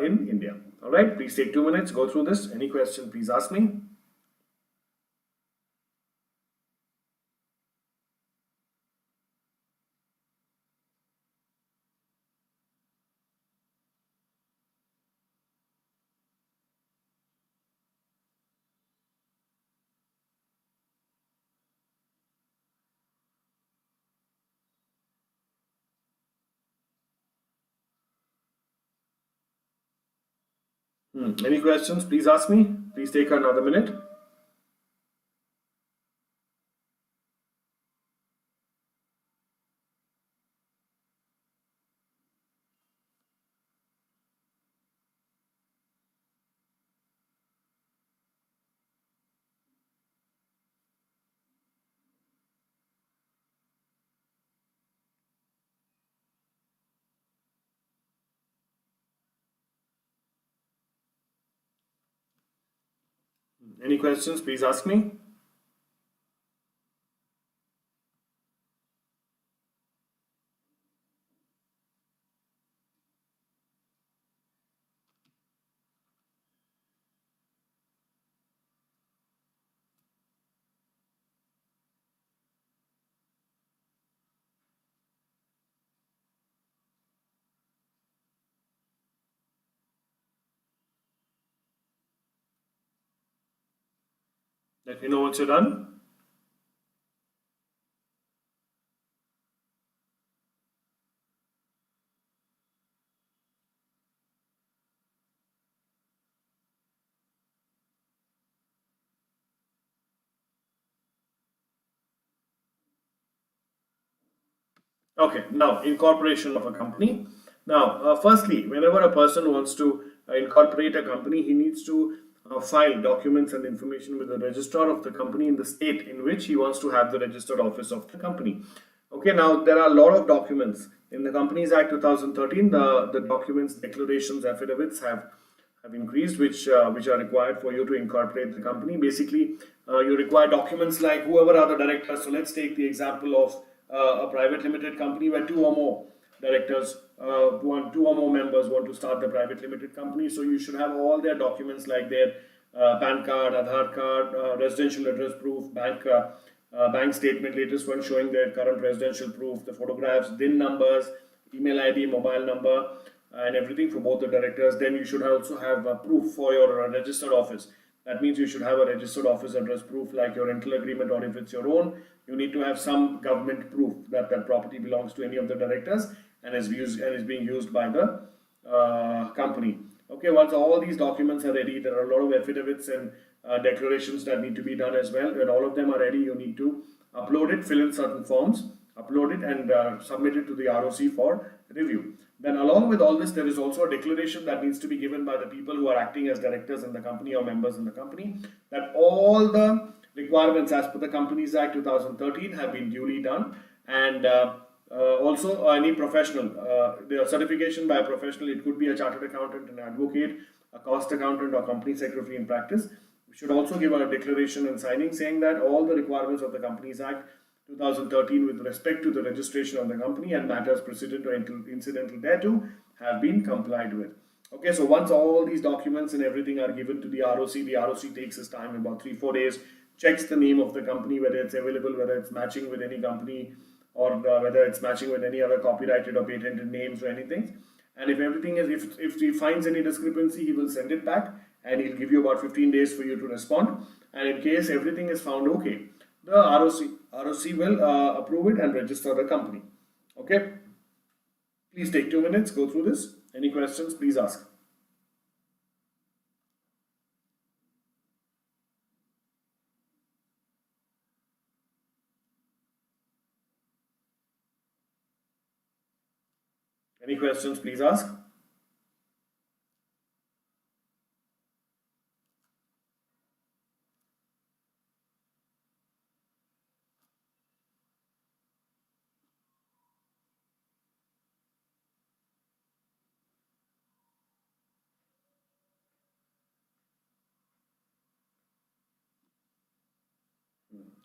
in India. All right, please take 2 minutes, go through this. Any question, please ask me. Any questions? Please ask me. Please take another minute. Any questions? Please ask me. Let me know once you're done. Okay, now incorporation of a company. Now, firstly, whenever a person wants to incorporate a company, he needs to file documents and information with the registrar of the company in the state in which he wants to have the registered office of the company. Okay, now there are a lot of documents in the Companies Act 2013. The documents, declarations, affidavits have increased, which are required for you to incorporate the company. Basically, you require documents like whoever are the directors. So let's take the example of a private limited company where two or more directors, two or more members want to start the private limited company. So you should have all their documents like their PAN card, Aadhaar card, residential address proof, bank statement, latest one showing their current residential proof, the photographs, DIN numbers, email ID, mobile number, and everything for both the directors. Then you should also have proof for your registered office. That means you should have a registered office address proof like your rental agreement, or if it's your own, you need to have some government proof that that property belongs to any of the directors and is being used by the company. Okay, once all these documents are ready, there are a lot of affidavits and declarations that need to be done as well. When all of them are ready, you need to upload it, fill in certain forms, upload it, and submit it to the ROC for review. Then along with all this, there is also a declaration that needs to be given by the people who are acting as directors in the company or members in the company, that all the requirements as per the Companies Act 2013 have been duly done, and also any professional, the certification by a professional, it could be a chartered accountant, an advocate, a cost accountant, or company secretary in practice. We should also give a declaration and signing saying that all the requirements of the Companies Act 2013 with respect to the registration of the company and matters precedent or incidental thereto have been complied with. Okay, so once all these documents and everything are given to the ROC takes its time, about 3-4 days, checks the name of the company, whether it's available, whether it's matching with any company, or whether it's matching with any other copyrighted or patented names or anything. And if everything is, if he finds any discrepancy, he will send it back and he'll give you about 15 days for you to respond. And in case everything is found okay, the ROC will approve it and register the company. Okay, please take 2 minutes, go through this. Any questions, please ask. Any questions, please ask.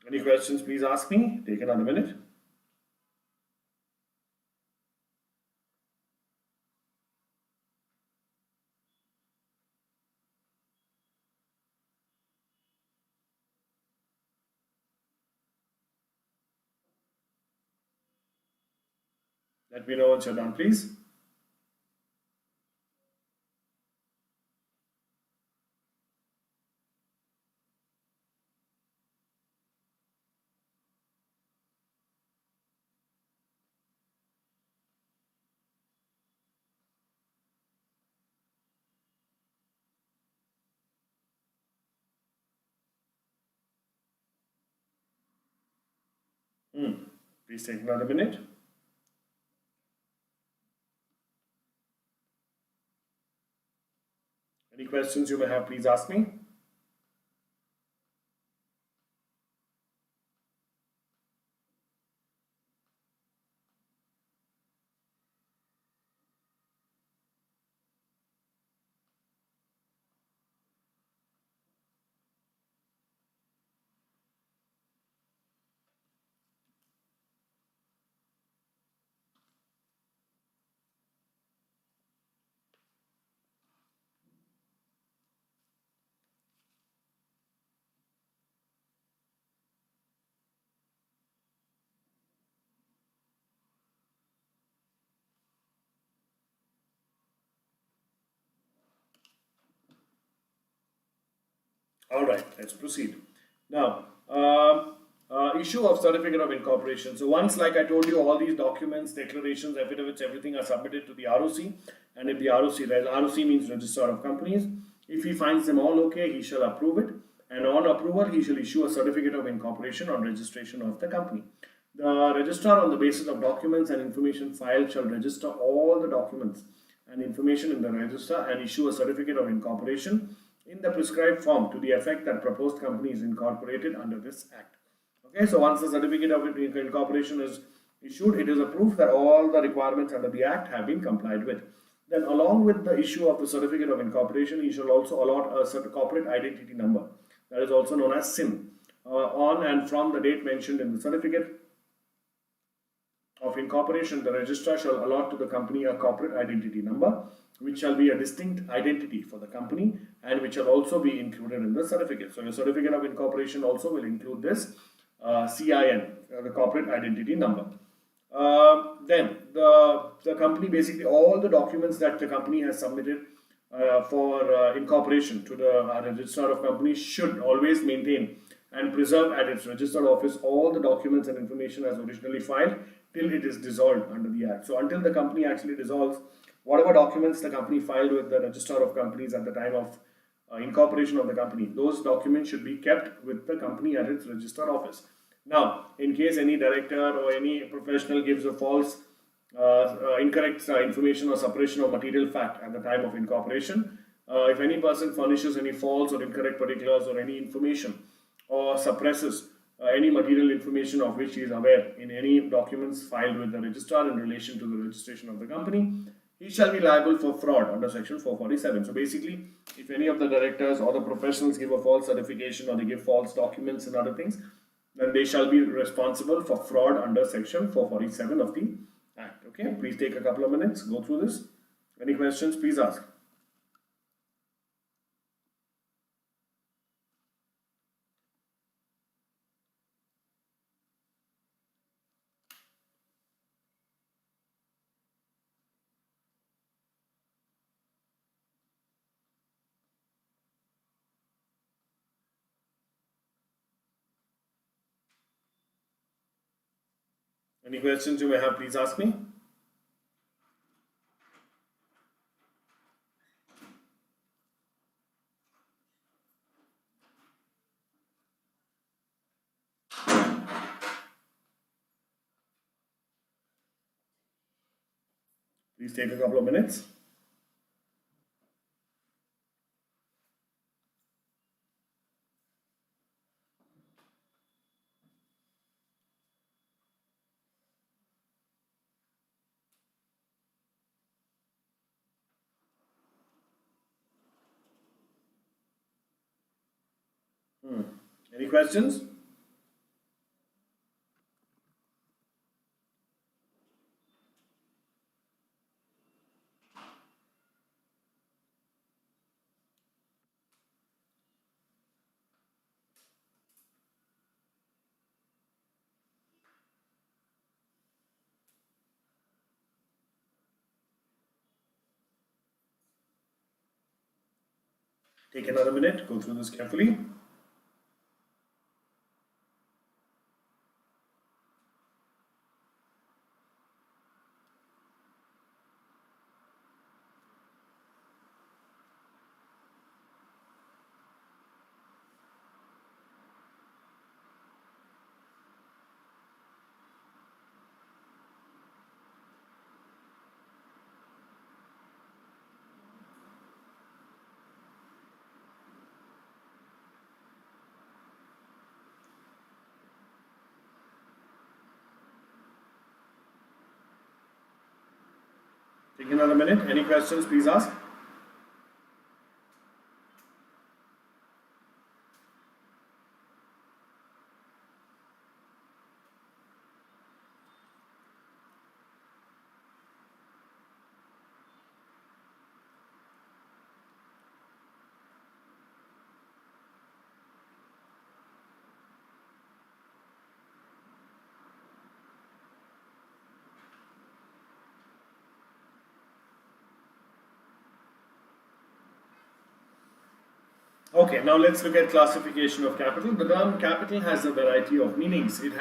Any questions, please ask me. Take another minute. Let me know once you're done, please. Please take another minute. Any questions you may have, please ask me. All right, let's proceed. Now, issue of certificate of incorporation. So once, like I told you, all these documents, declarations, affidavits, everything are submitted to the ROC, and if the ROC means Registrar of Companies, if he finds them all okay, he shall approve it, and on approval, he shall issue a certificate of incorporation on registration of the company. The registrar, on the basis of documents and information filed, shall register all the documents and information in the register and issue a certificate of incorporation in the prescribed form to the effect that proposed company is incorporated under this act. Okay, so once the certificate of incorporation is issued, it is a proof that all the requirements under the act have been complied with. Then, along with the issue of the certificate of incorporation, he shall also allot a corporate identity number, that is also known as SIN, on and from the date mentioned in the certificate of incorporation. The registrar shall allot to the company a corporate identity number, which shall be a distinct identity for the company and which shall also be included in the certificate. So, your certificate of incorporation also will include this CIN, the corporate identity number. Then the company, basically all the documents that the company has submitted for incorporation to the registrar of companies should always maintain and preserve at its registered office all the documents and information as originally filed till it is dissolved under the act. So until the company actually dissolves, whatever documents the company filed with the registrar of companies at the time of incorporation of the company, those documents should be kept with the company at its registered office. Now, in case any director or any professional gives a false, incorrect information or suppression of material fact at the time of incorporation, if any person furnishes any false or incorrect particulars or any information or suppresses any material information of which he is aware in any documents filed with the registrar in relation to the registration of the company, he shall be liable for fraud under section 447. So basically, if any of the directors or the professionals give a false certification or they give false documents and other things, then they shall be responsible for fraud under section 447 of the Act. Okay, please take a couple of minutes, go through this. Any questions, please ask. Any questions you may have, please ask me. Please take a couple of minutes. Any questions? Take another minute, go through this carefully. Another minute. Any questions, please ask. Okay, now let's look at classification of capital. The term capital has a variety of meanings. It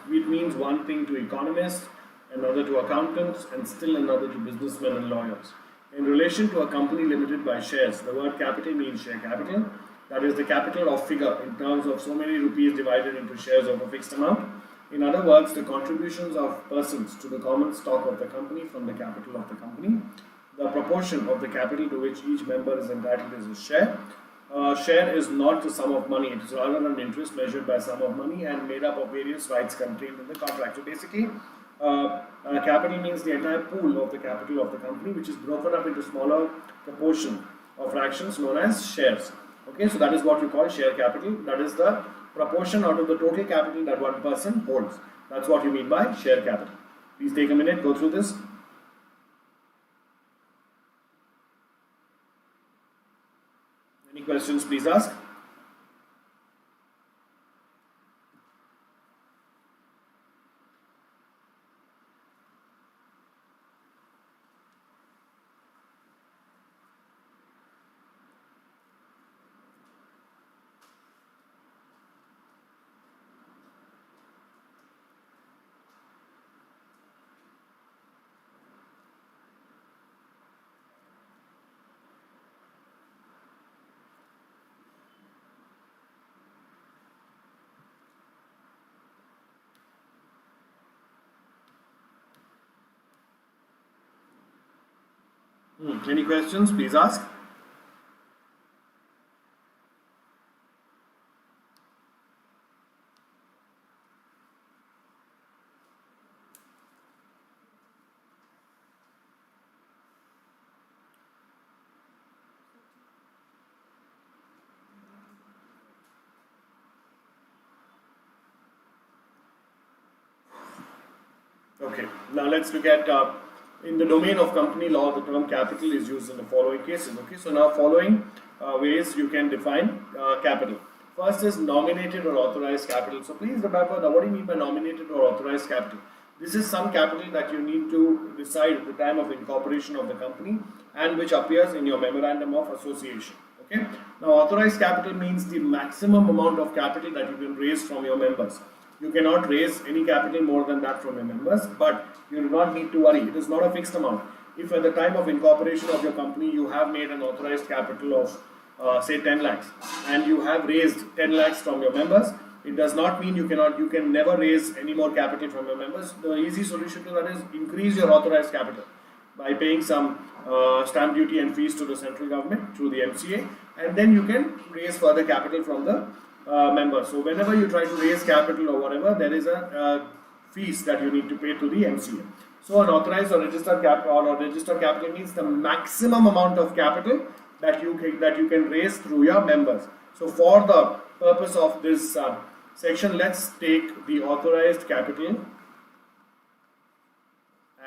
means one thing to economists, another to accountants, and still another to businessmen and lawyers. In relation to a company limited by shares, the word capital means share capital. That is the capital of figure in terms of so many rupees divided into shares of a fixed amount. In other words, the contributions of persons to the common stock of the company from the capital of the company. The proportion of the capital to which each member is entitled is a share. Share is not the sum of money, it is rather an interest measured by sum of money and made up of various rights contained in the contract. So basically, capital means the entire pool of the capital of the company, which is broken up into smaller proportion of fractions known as shares. Okay, so that is what we call share capital. That is the proportion out of the total capital that one person holds. That's what you mean by share capital. Please take a minute, go through this. Any questions, please ask. Any questions, please ask. Okay, now let's look at in the domain of company law, the term capital is used in the following cases. Okay, so now following ways you can define capital. First is nominated or authorized capital. So please remember that what do you mean by nominated or authorized capital? This is some capital that you need to decide at the time of incorporation of the company and which appears in your memorandum of association. Okay. Now authorized capital means the maximum amount of capital that you can raise from your members. You cannot raise any capital more than that from your members, but you do not need to worry. It is not a fixed amount. If at the time of incorporation of your company you have made an authorized capital of say 10 lakhs and you have raised 10 lakhs from your members, it does not mean you can never raise any more capital from your members. The easy solution to that is increase your authorized capital by paying some stamp duty and fees to the central government through the MCA, and then you can raise further capital from the members. So whenever you try to raise capital or whatever, there is a fees that you need to pay to the MCA. So an authorized or registered capital means the maximum amount of capital that you can raise through your members. So for the purpose of this section, let's take the authorized capital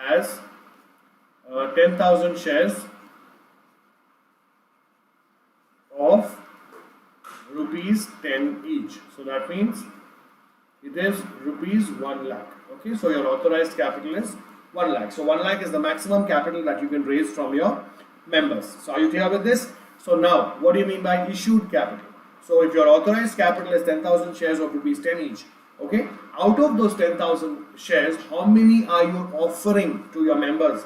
as 10,000 shares of rupees 10 each. So that means it is rupees 1 lakh. Okay, so your authorized capital is 1 lakh. So 1 lakh is the maximum capital that you can raise from your members. So are you clear with this? So now, what do you mean by issued capital? So if your authorized capital is 10,000 shares of rupees 10 each, okay, out of those 10,000 shares, how many are you offering to your members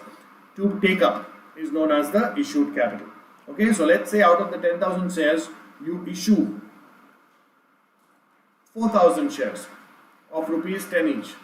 to take up is known as the issued capital. Okay, so let's say out of the 10,000 shares, you issue 4,000 shares of rupees 10 each.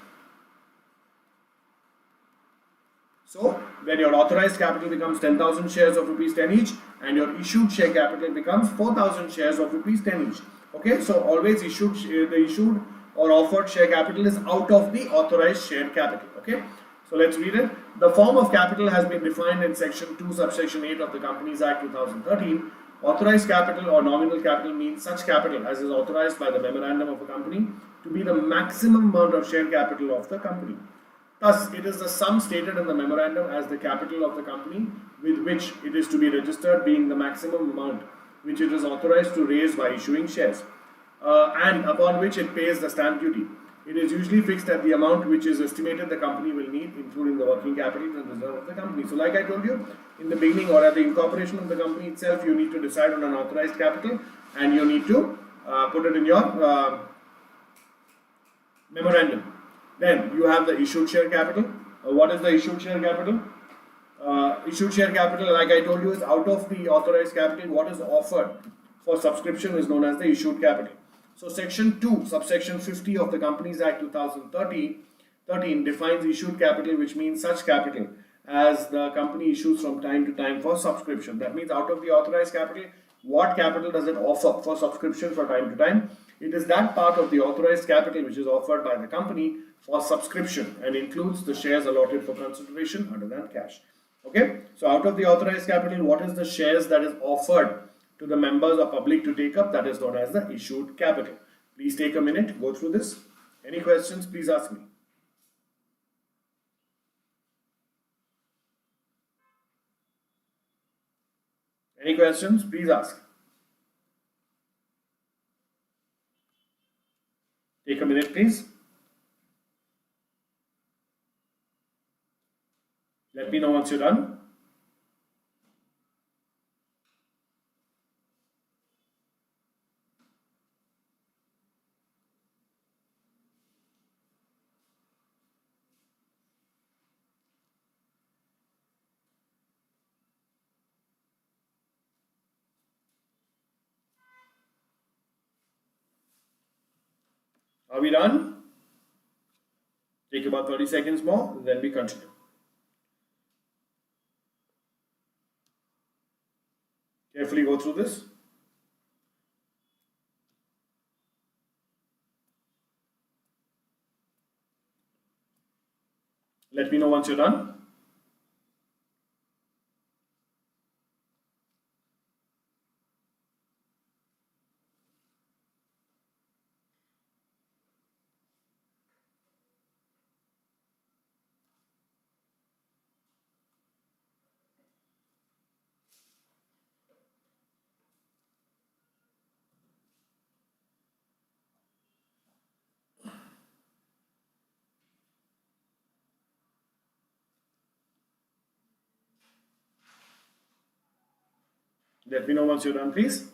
So when your authorized capital becomes 10,000 shares of rupees 10 each and your issued share capital becomes 4,000 shares of rupees 10 each. Okay, so always the issued or offered share capital is out of the authorized share capital. Okay, So let's read it. The form of capital has been defined in section 2 subsection 8 of the Companies Act 2013. Authorized capital or nominal capital means such capital as is authorized by the memorandum of a company to be the maximum amount of share capital of the company. Thus, it is the sum stated in the memorandum as the capital of the company with which it is to be registered, being the maximum amount which it is authorized to raise by issuing shares, and upon which it pays the stamp duty. It is usually fixed at the amount which is estimated the company will need, including the working capital and reserve of the company. So like I told you, in the beginning or at the incorporation of the company itself, you need to decide on an authorized capital and you need to put it in your memorandum. Then you have the issued share capital. What is the issued share capital? Issued share capital, like I told you, is out of the authorized capital. What is offered for subscription is known as the issued capital. So section 2, subsection 50 of the Companies Act 2013 defines issued capital, which means such capital as the company issues from time to time for subscription. That means out of the authorized capital, what capital does it offer for subscription for time to time? It is that part of the authorized capital which is offered by the company for subscription and includes the shares allotted for consideration other than cash. Okay, so out of the authorized capital, what is the shares that is offered to the members or public to take up? That is known as the issued capital. Please take a minute, go through this. Any questions, please ask me. Any questions, please ask. Take a minute, please. Let me know once you're done. Are we done? Take about 30 seconds more, then we continue. Carefully go through this. Let me know once you're done. Let me know once you're done, please.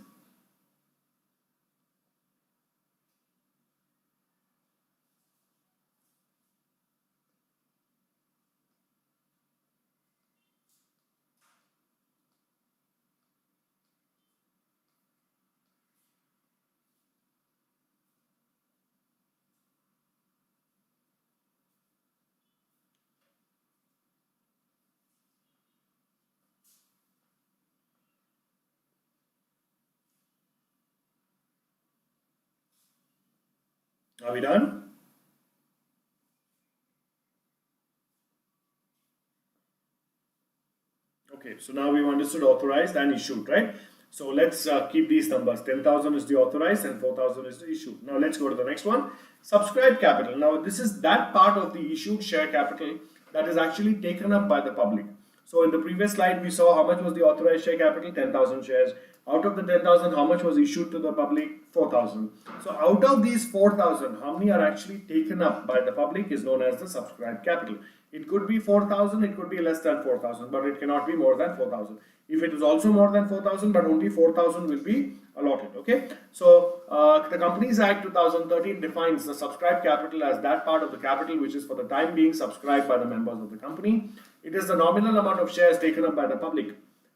Are we done? Okay, so now we've understood authorized and issued, right? So let's keep these numbers. 10,000 is the authorized and 4,000 is the issued. Now let's go to the next one. Subscribed capital. Now this is that part of the issued share capital that is actually taken up by the public. So in the previous slide, we saw how much was the authorized share capital, 10,000 shares. Out of the 10,000, how much was issued to the public? 4,000. So out of these 4,000, how many are actually taken up by the public is known as the subscribed capital. It could be 4,000, it could be less than 4,000, but it cannot be more than 4,000. If it is also more than 4,000, but only 4,000 will be allotted. Okay. So the Companies Act 2013 defines the subscribed capital as that part of the capital which is for the time being subscribed by the members of the company. It is the nominal amount of shares taken up by the public,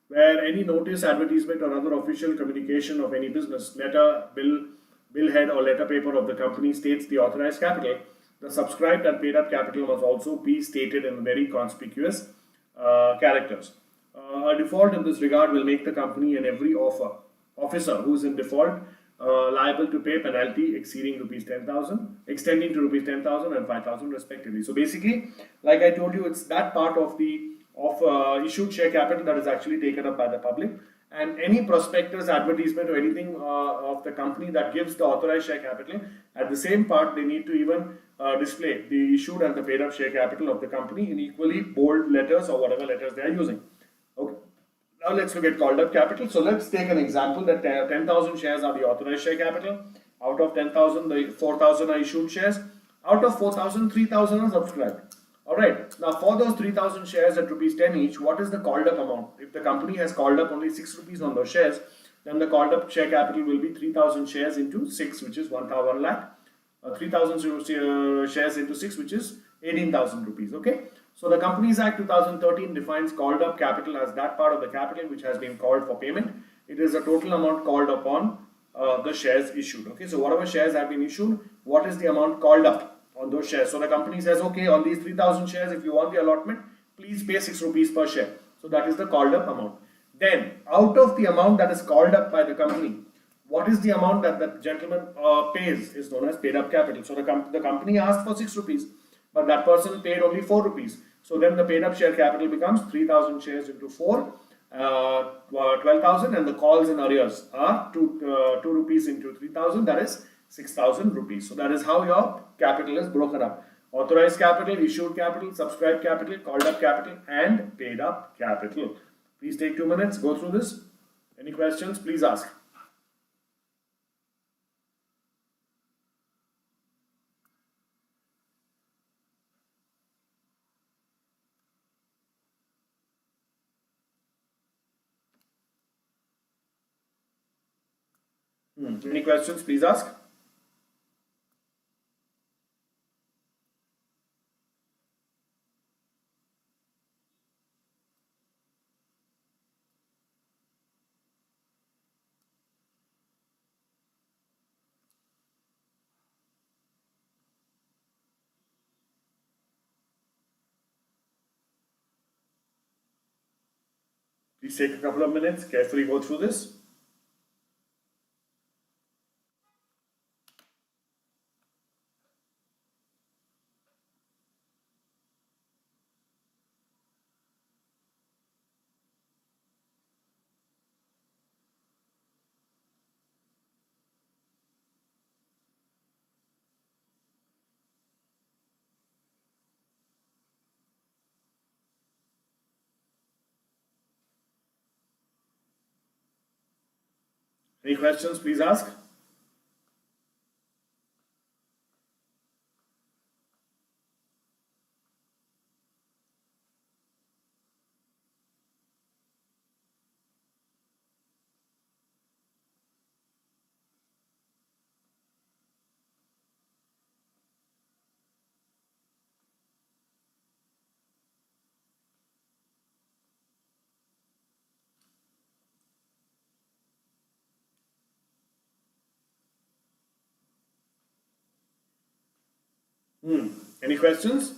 where any notice, advertisement or other official communication of any business, letter, bill head or letter paper of the company states the authorized capital. The subscribed and paid up capital must also be stated in very conspicuous characters. A default in this regard will make the company and every officer who is in default liable to pay penalty exceeding rupees 10,000, extending to rupees 10,000 and 5,000 respectively. So basically, like I told you, it's that part of the issued share capital that is actually taken up by the public, and any prospectus, advertisement or anything of the company that gives the authorized share capital, at the same part they need to even display the issued and the paid up share capital of the company in equally bold letters or whatever letters they are using. Okay. Now let's look at called up capital. So let's take an example that 10,000 shares are the authorized share capital. Out of 10,000, the 4,000 are issued shares. Out of 4,000, 3,000 are subscribed. Alright, now for those 3,000 shares at rupees 10 each, what is the called up amount? If the company has called up only 6 rupees on those shares, then the called up share capital will be 3,000 shares into 6, which is 1 lakh. 3,000 shares into 6, which is 18,000 rupees. Okay. So the Companies Act 2013 defines called up capital as that part of the capital which has been called for payment. It is a total amount called upon the shares issued. Okay. So whatever shares have been issued, what is the amount called up on those shares? So the company says, okay, on these 3,000 shares, if you want the allotment, please pay 6 rupees per share. So that is the called up amount. Then out of the amount that is called up by the company, what is the amount that the gentleman pays is known as paid up capital. So the company asked for 6 rupees, but that person paid only 4 rupees. So then the paid up share capital becomes 3,000 shares into 4, 12,000, and the calls in arrears are 2 rupees into 3,000, that is 6,000 rupees. So that is how your capital is broken up. Authorized capital, issued capital, subscribed capital, called up capital, and paid up capital. Please take 2 minutes, go through this. Any questions, please ask. Any questions, please ask. Please take a couple of minutes, carefully go through this. Any questions, please ask. Any questions?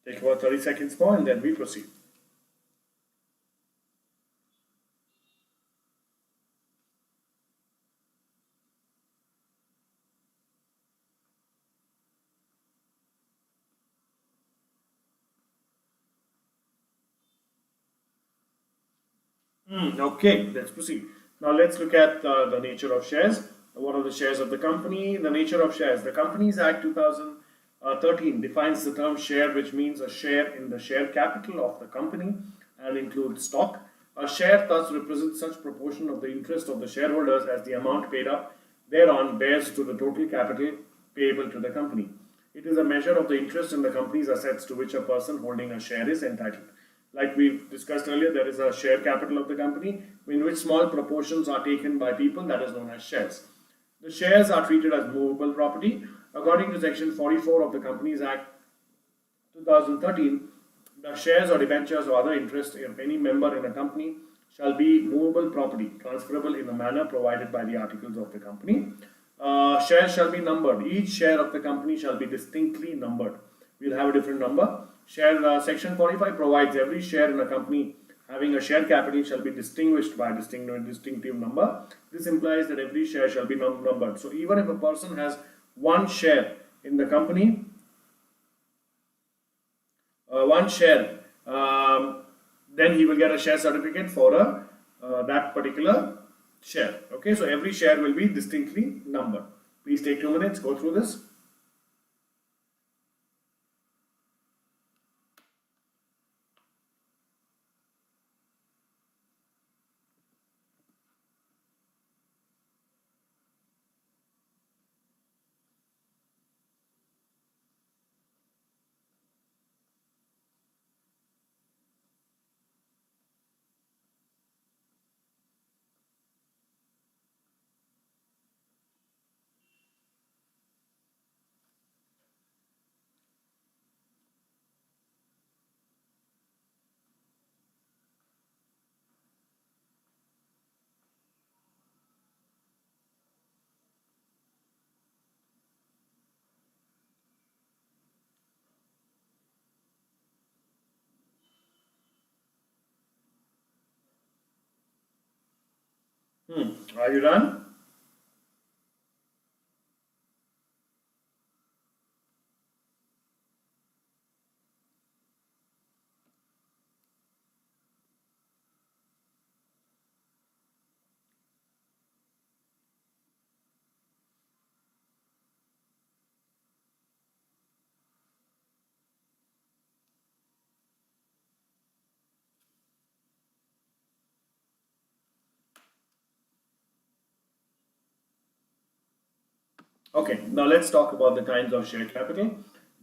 Take about 30 seconds more and then we proceed. Okay, let's proceed. Now let's look at the nature of shares. What are the shares of the company? The nature of shares. The Companies Act 2000 13 defines the term share, which means a share in the share capital of the company and includes stock. A share thus represents such proportion of the interest of the shareholders as the amount paid up thereon bears to the total capital payable to the company. It is a measure of the interest in the company's assets to which a person holding a share is entitled. Like we discussed earlier, there is a share capital of the company in which small proportions are taken by people, that is known as shares. The shares are treated as movable property. According to Section 44 of the Companies Act 2013, the shares or debentures or other interest of any member in a company shall be movable property, transferable in a manner provided by the articles of the company. Shares shall be numbered. Each share of the company shall be distinctly numbered. We'll have a different number. Section 45 provides every share in a company having a share capital shall be distinguished by a distinctive number. This implies that every share shall be numbered. So even if a person has one share in the company, then he will get a share certificate for that particular share. Okay, so every share will be distinctly numbered. Please take 2 minutes, go through this. Are you done? Okay, now let's talk about the kinds of share capital.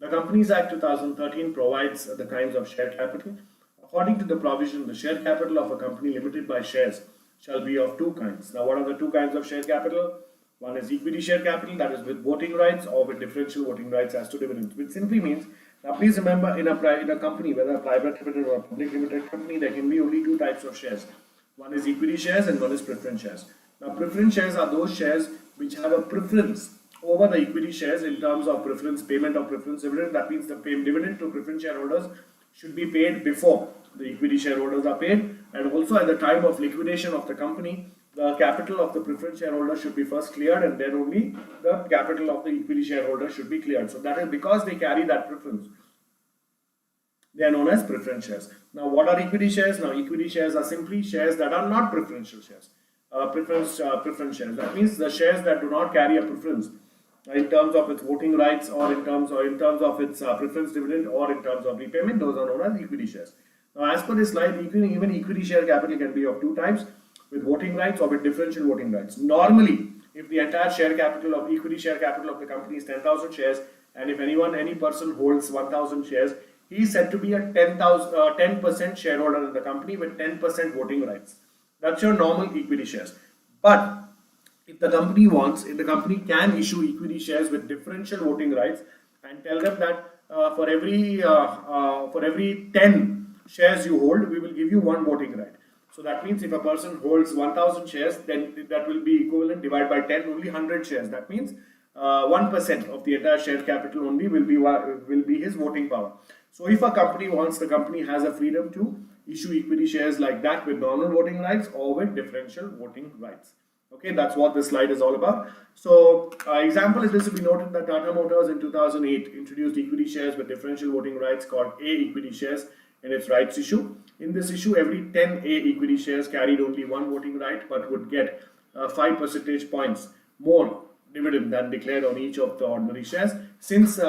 The Companies Act 2013 provides the kinds of share capital. According to the provision, the share capital of a company limited by shares shall be of two kinds. Now, what are the two kinds of share capital? One is equity share capital, that is with voting rights or with differential voting rights as to dividends, which simply means, now please remember, in a company, whether a private limited or a public limited company, there can be only two types of shares. One is equity shares and one is preference shares. Now, preference shares are those shares which have a preference over the equity shares in terms of preference payment of preference dividend. That means the dividend to preference shareholders should be paid before the equity shareholders are paid, and also at the time of liquidation of the company, the capital of the preference shareholder should be first cleared, and then only the capital of the equity shareholder should be cleared. So that is because they carry that preference. They are known as preference shares. Now, what are equity shares? Now, equity shares are simply shares that are not preferential shares. Preference shares. That means the shares that do not carry a preference in terms of its voting rights, or in terms of its preference dividend, or in terms of repayment. Those are known as equity shares. Now, as per this slide, even equity share capital can be of two types, with voting rights or with differential voting rights. Normally, if the entire share capital of equity share capital of the company is 10,000 shares, and if any person holds 1,000 shares, he is said to be a 10% shareholder in the company with 10% voting rights. That's your normal equity shares. But if the company wants, if the company can issue equity shares with differential voting rights and tell them that for every 10 shares you hold, we will give you one voting right. So that means if a person holds 1,000 shares, then that will be equivalent, divided by 10, only 100 shares. That means 1% of the entire share capital only will be his voting power. So if a company wants, the company has a freedom to issue equity shares like that with normal voting rights or with differential voting rights. Okay, that's what this slide is all about. So, example is this to be noted that Tata Motors in 2008 introduced equity shares with differential voting rights called A equity shares in its rights issue. In this issue, every 10 A equity shares carried only one voting right but would get 5 percentage points more dividend than declared on each of the ordinary shares. Since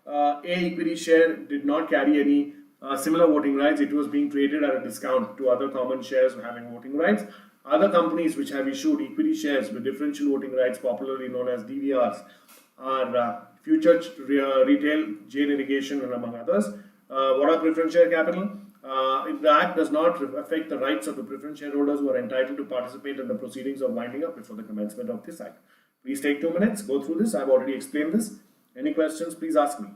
A equity share did not carry any similar voting rights. It was being traded at a discount to other common shares having voting rights. Other companies which have issued equity shares with differential voting rights, popularly known as DVRs, are Future Retail, Jane Irrigation, and among others. What are preference share capital? If the Act does not affect the rights of the preference shareholders who are entitled to participate in the proceedings of winding up before the commencement of this Act. Please take 2 minutes, go through this. I've already explained this. Any questions, please ask me.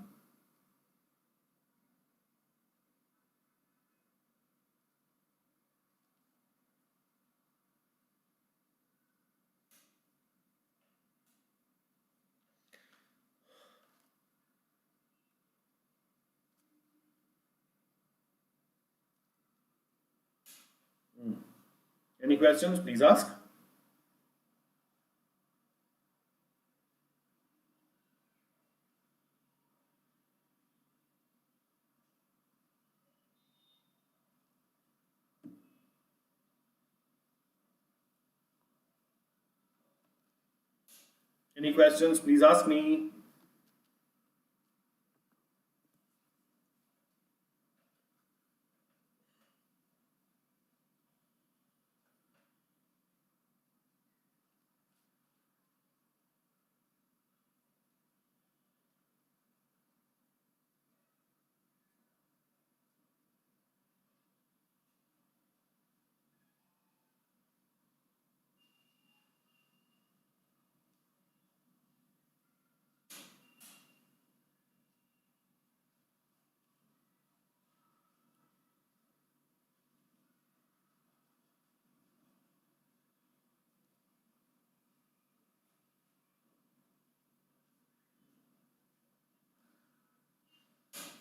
Any questions, please ask. Any questions, please ask me.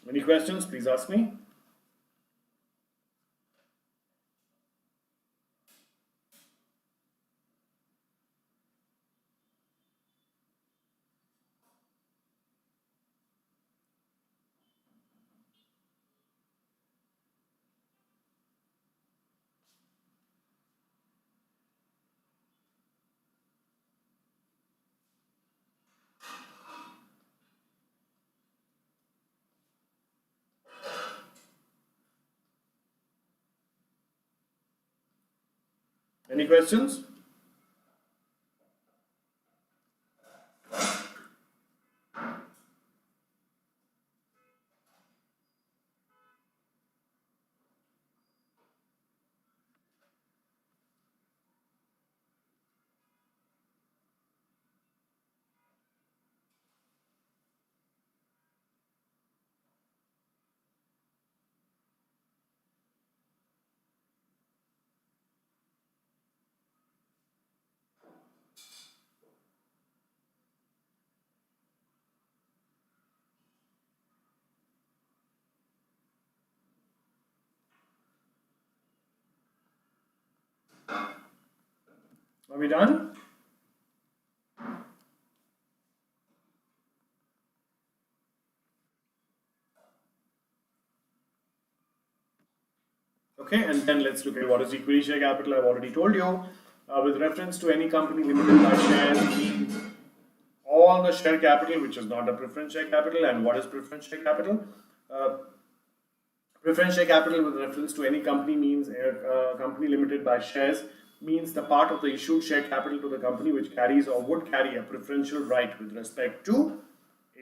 Any questions, please ask me. Any questions? Are we done? Okay, and then let's look at what is equity share capital. I've already told you. With reference to any company limited by shares, means all the share capital which is not a preference share capital. And what is preference share capital? Preference share capital with reference to any company means a company limited by shares means the part of the issued share capital to the company which carries or would carry a preferential right with respect to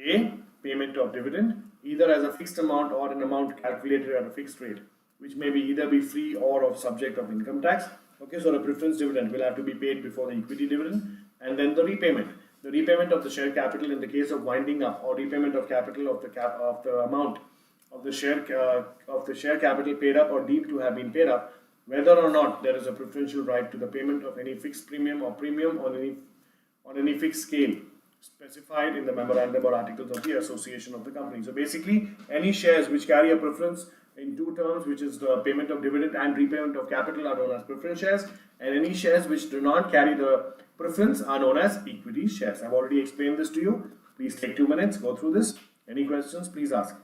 a payment of dividend, either as a fixed amount or an amount calculated at a fixed rate, which may be either be free or of subject of income tax. Okay, so the preference dividend will have to be paid before the equity dividend, and then the repayment. The repayment of the share capital in the case of winding up, or repayment of capital of the amount of the share capital paid up or deemed to have been paid up, whether or not there is a preferential right to the payment of any fixed premium or premium on any fixed scale specified in the memorandum or articles of the association of the company. So basically, any shares which carry a preference in two terms, which is the payment of dividend and repayment of capital, are known as preference shares, and any shares which do not carry the preference are known as equity shares. I've already explained this to you. Please take 2 minutes, go through this. Any questions, please ask.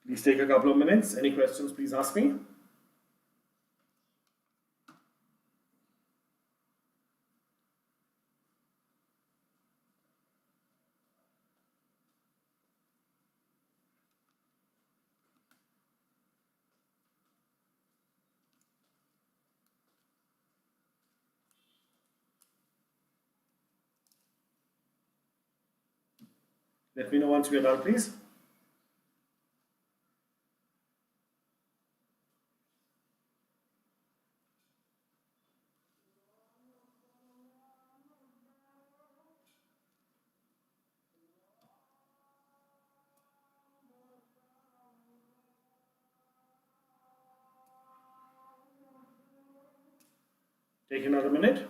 Please take a couple of minutes. Any questions, please ask me. Let me know once we are done, please. Take another minute.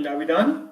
Are we done?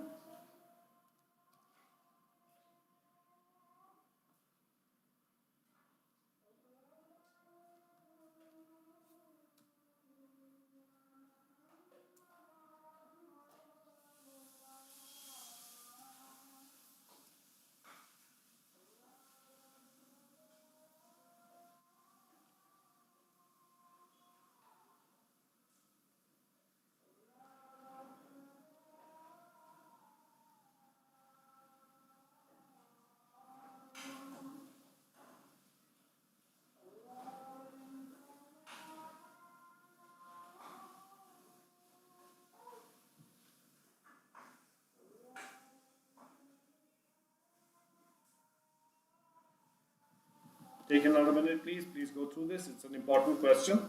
Take another minute, please. Please go through this. It's an important question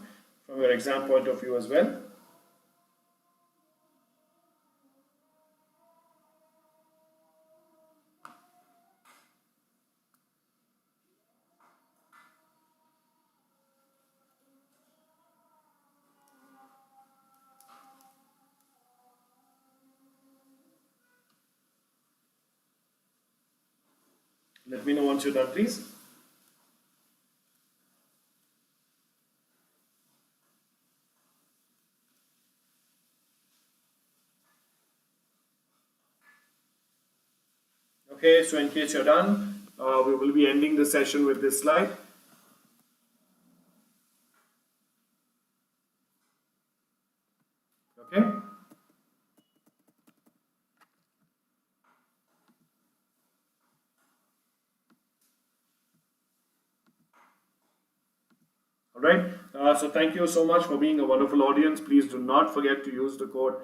from your exam point of view as well. Let me know once you're done, please. Okay, so in case you're done, we will be ending the session with this slide. Okay. All right. So thank you so much for being a wonderful audience. Please do not forget to use the code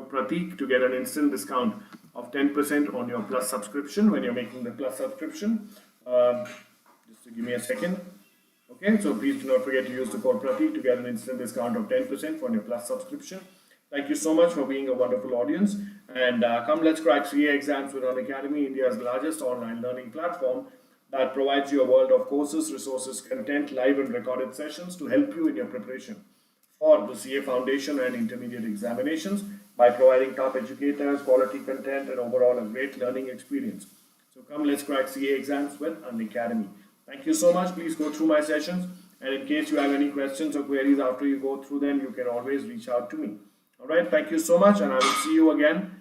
Prathik to get an instant discount of 10% on your Plus subscription when you're making the Plus subscription. Just to give me a second. Okay, so please do not forget to use the code Prathik to get an instant discount of 10% on your Plus subscription. Thank you so much for being a wonderful audience. And come, let's crack CA exams with Unacademy, India's largest online learning platform that provides you a world of courses, resources, content, live and recorded sessions to help you in your preparation for the CA Foundation and Intermediate examinations by providing top educators, quality content, and overall a great learning experience. So come, let's crack CA exams with Unacademy. Thank you so much. Please go through my sessions. And in case you have any questions or queries after you go through them, you can always reach out to me. All right. Thank you so much. And I will see you again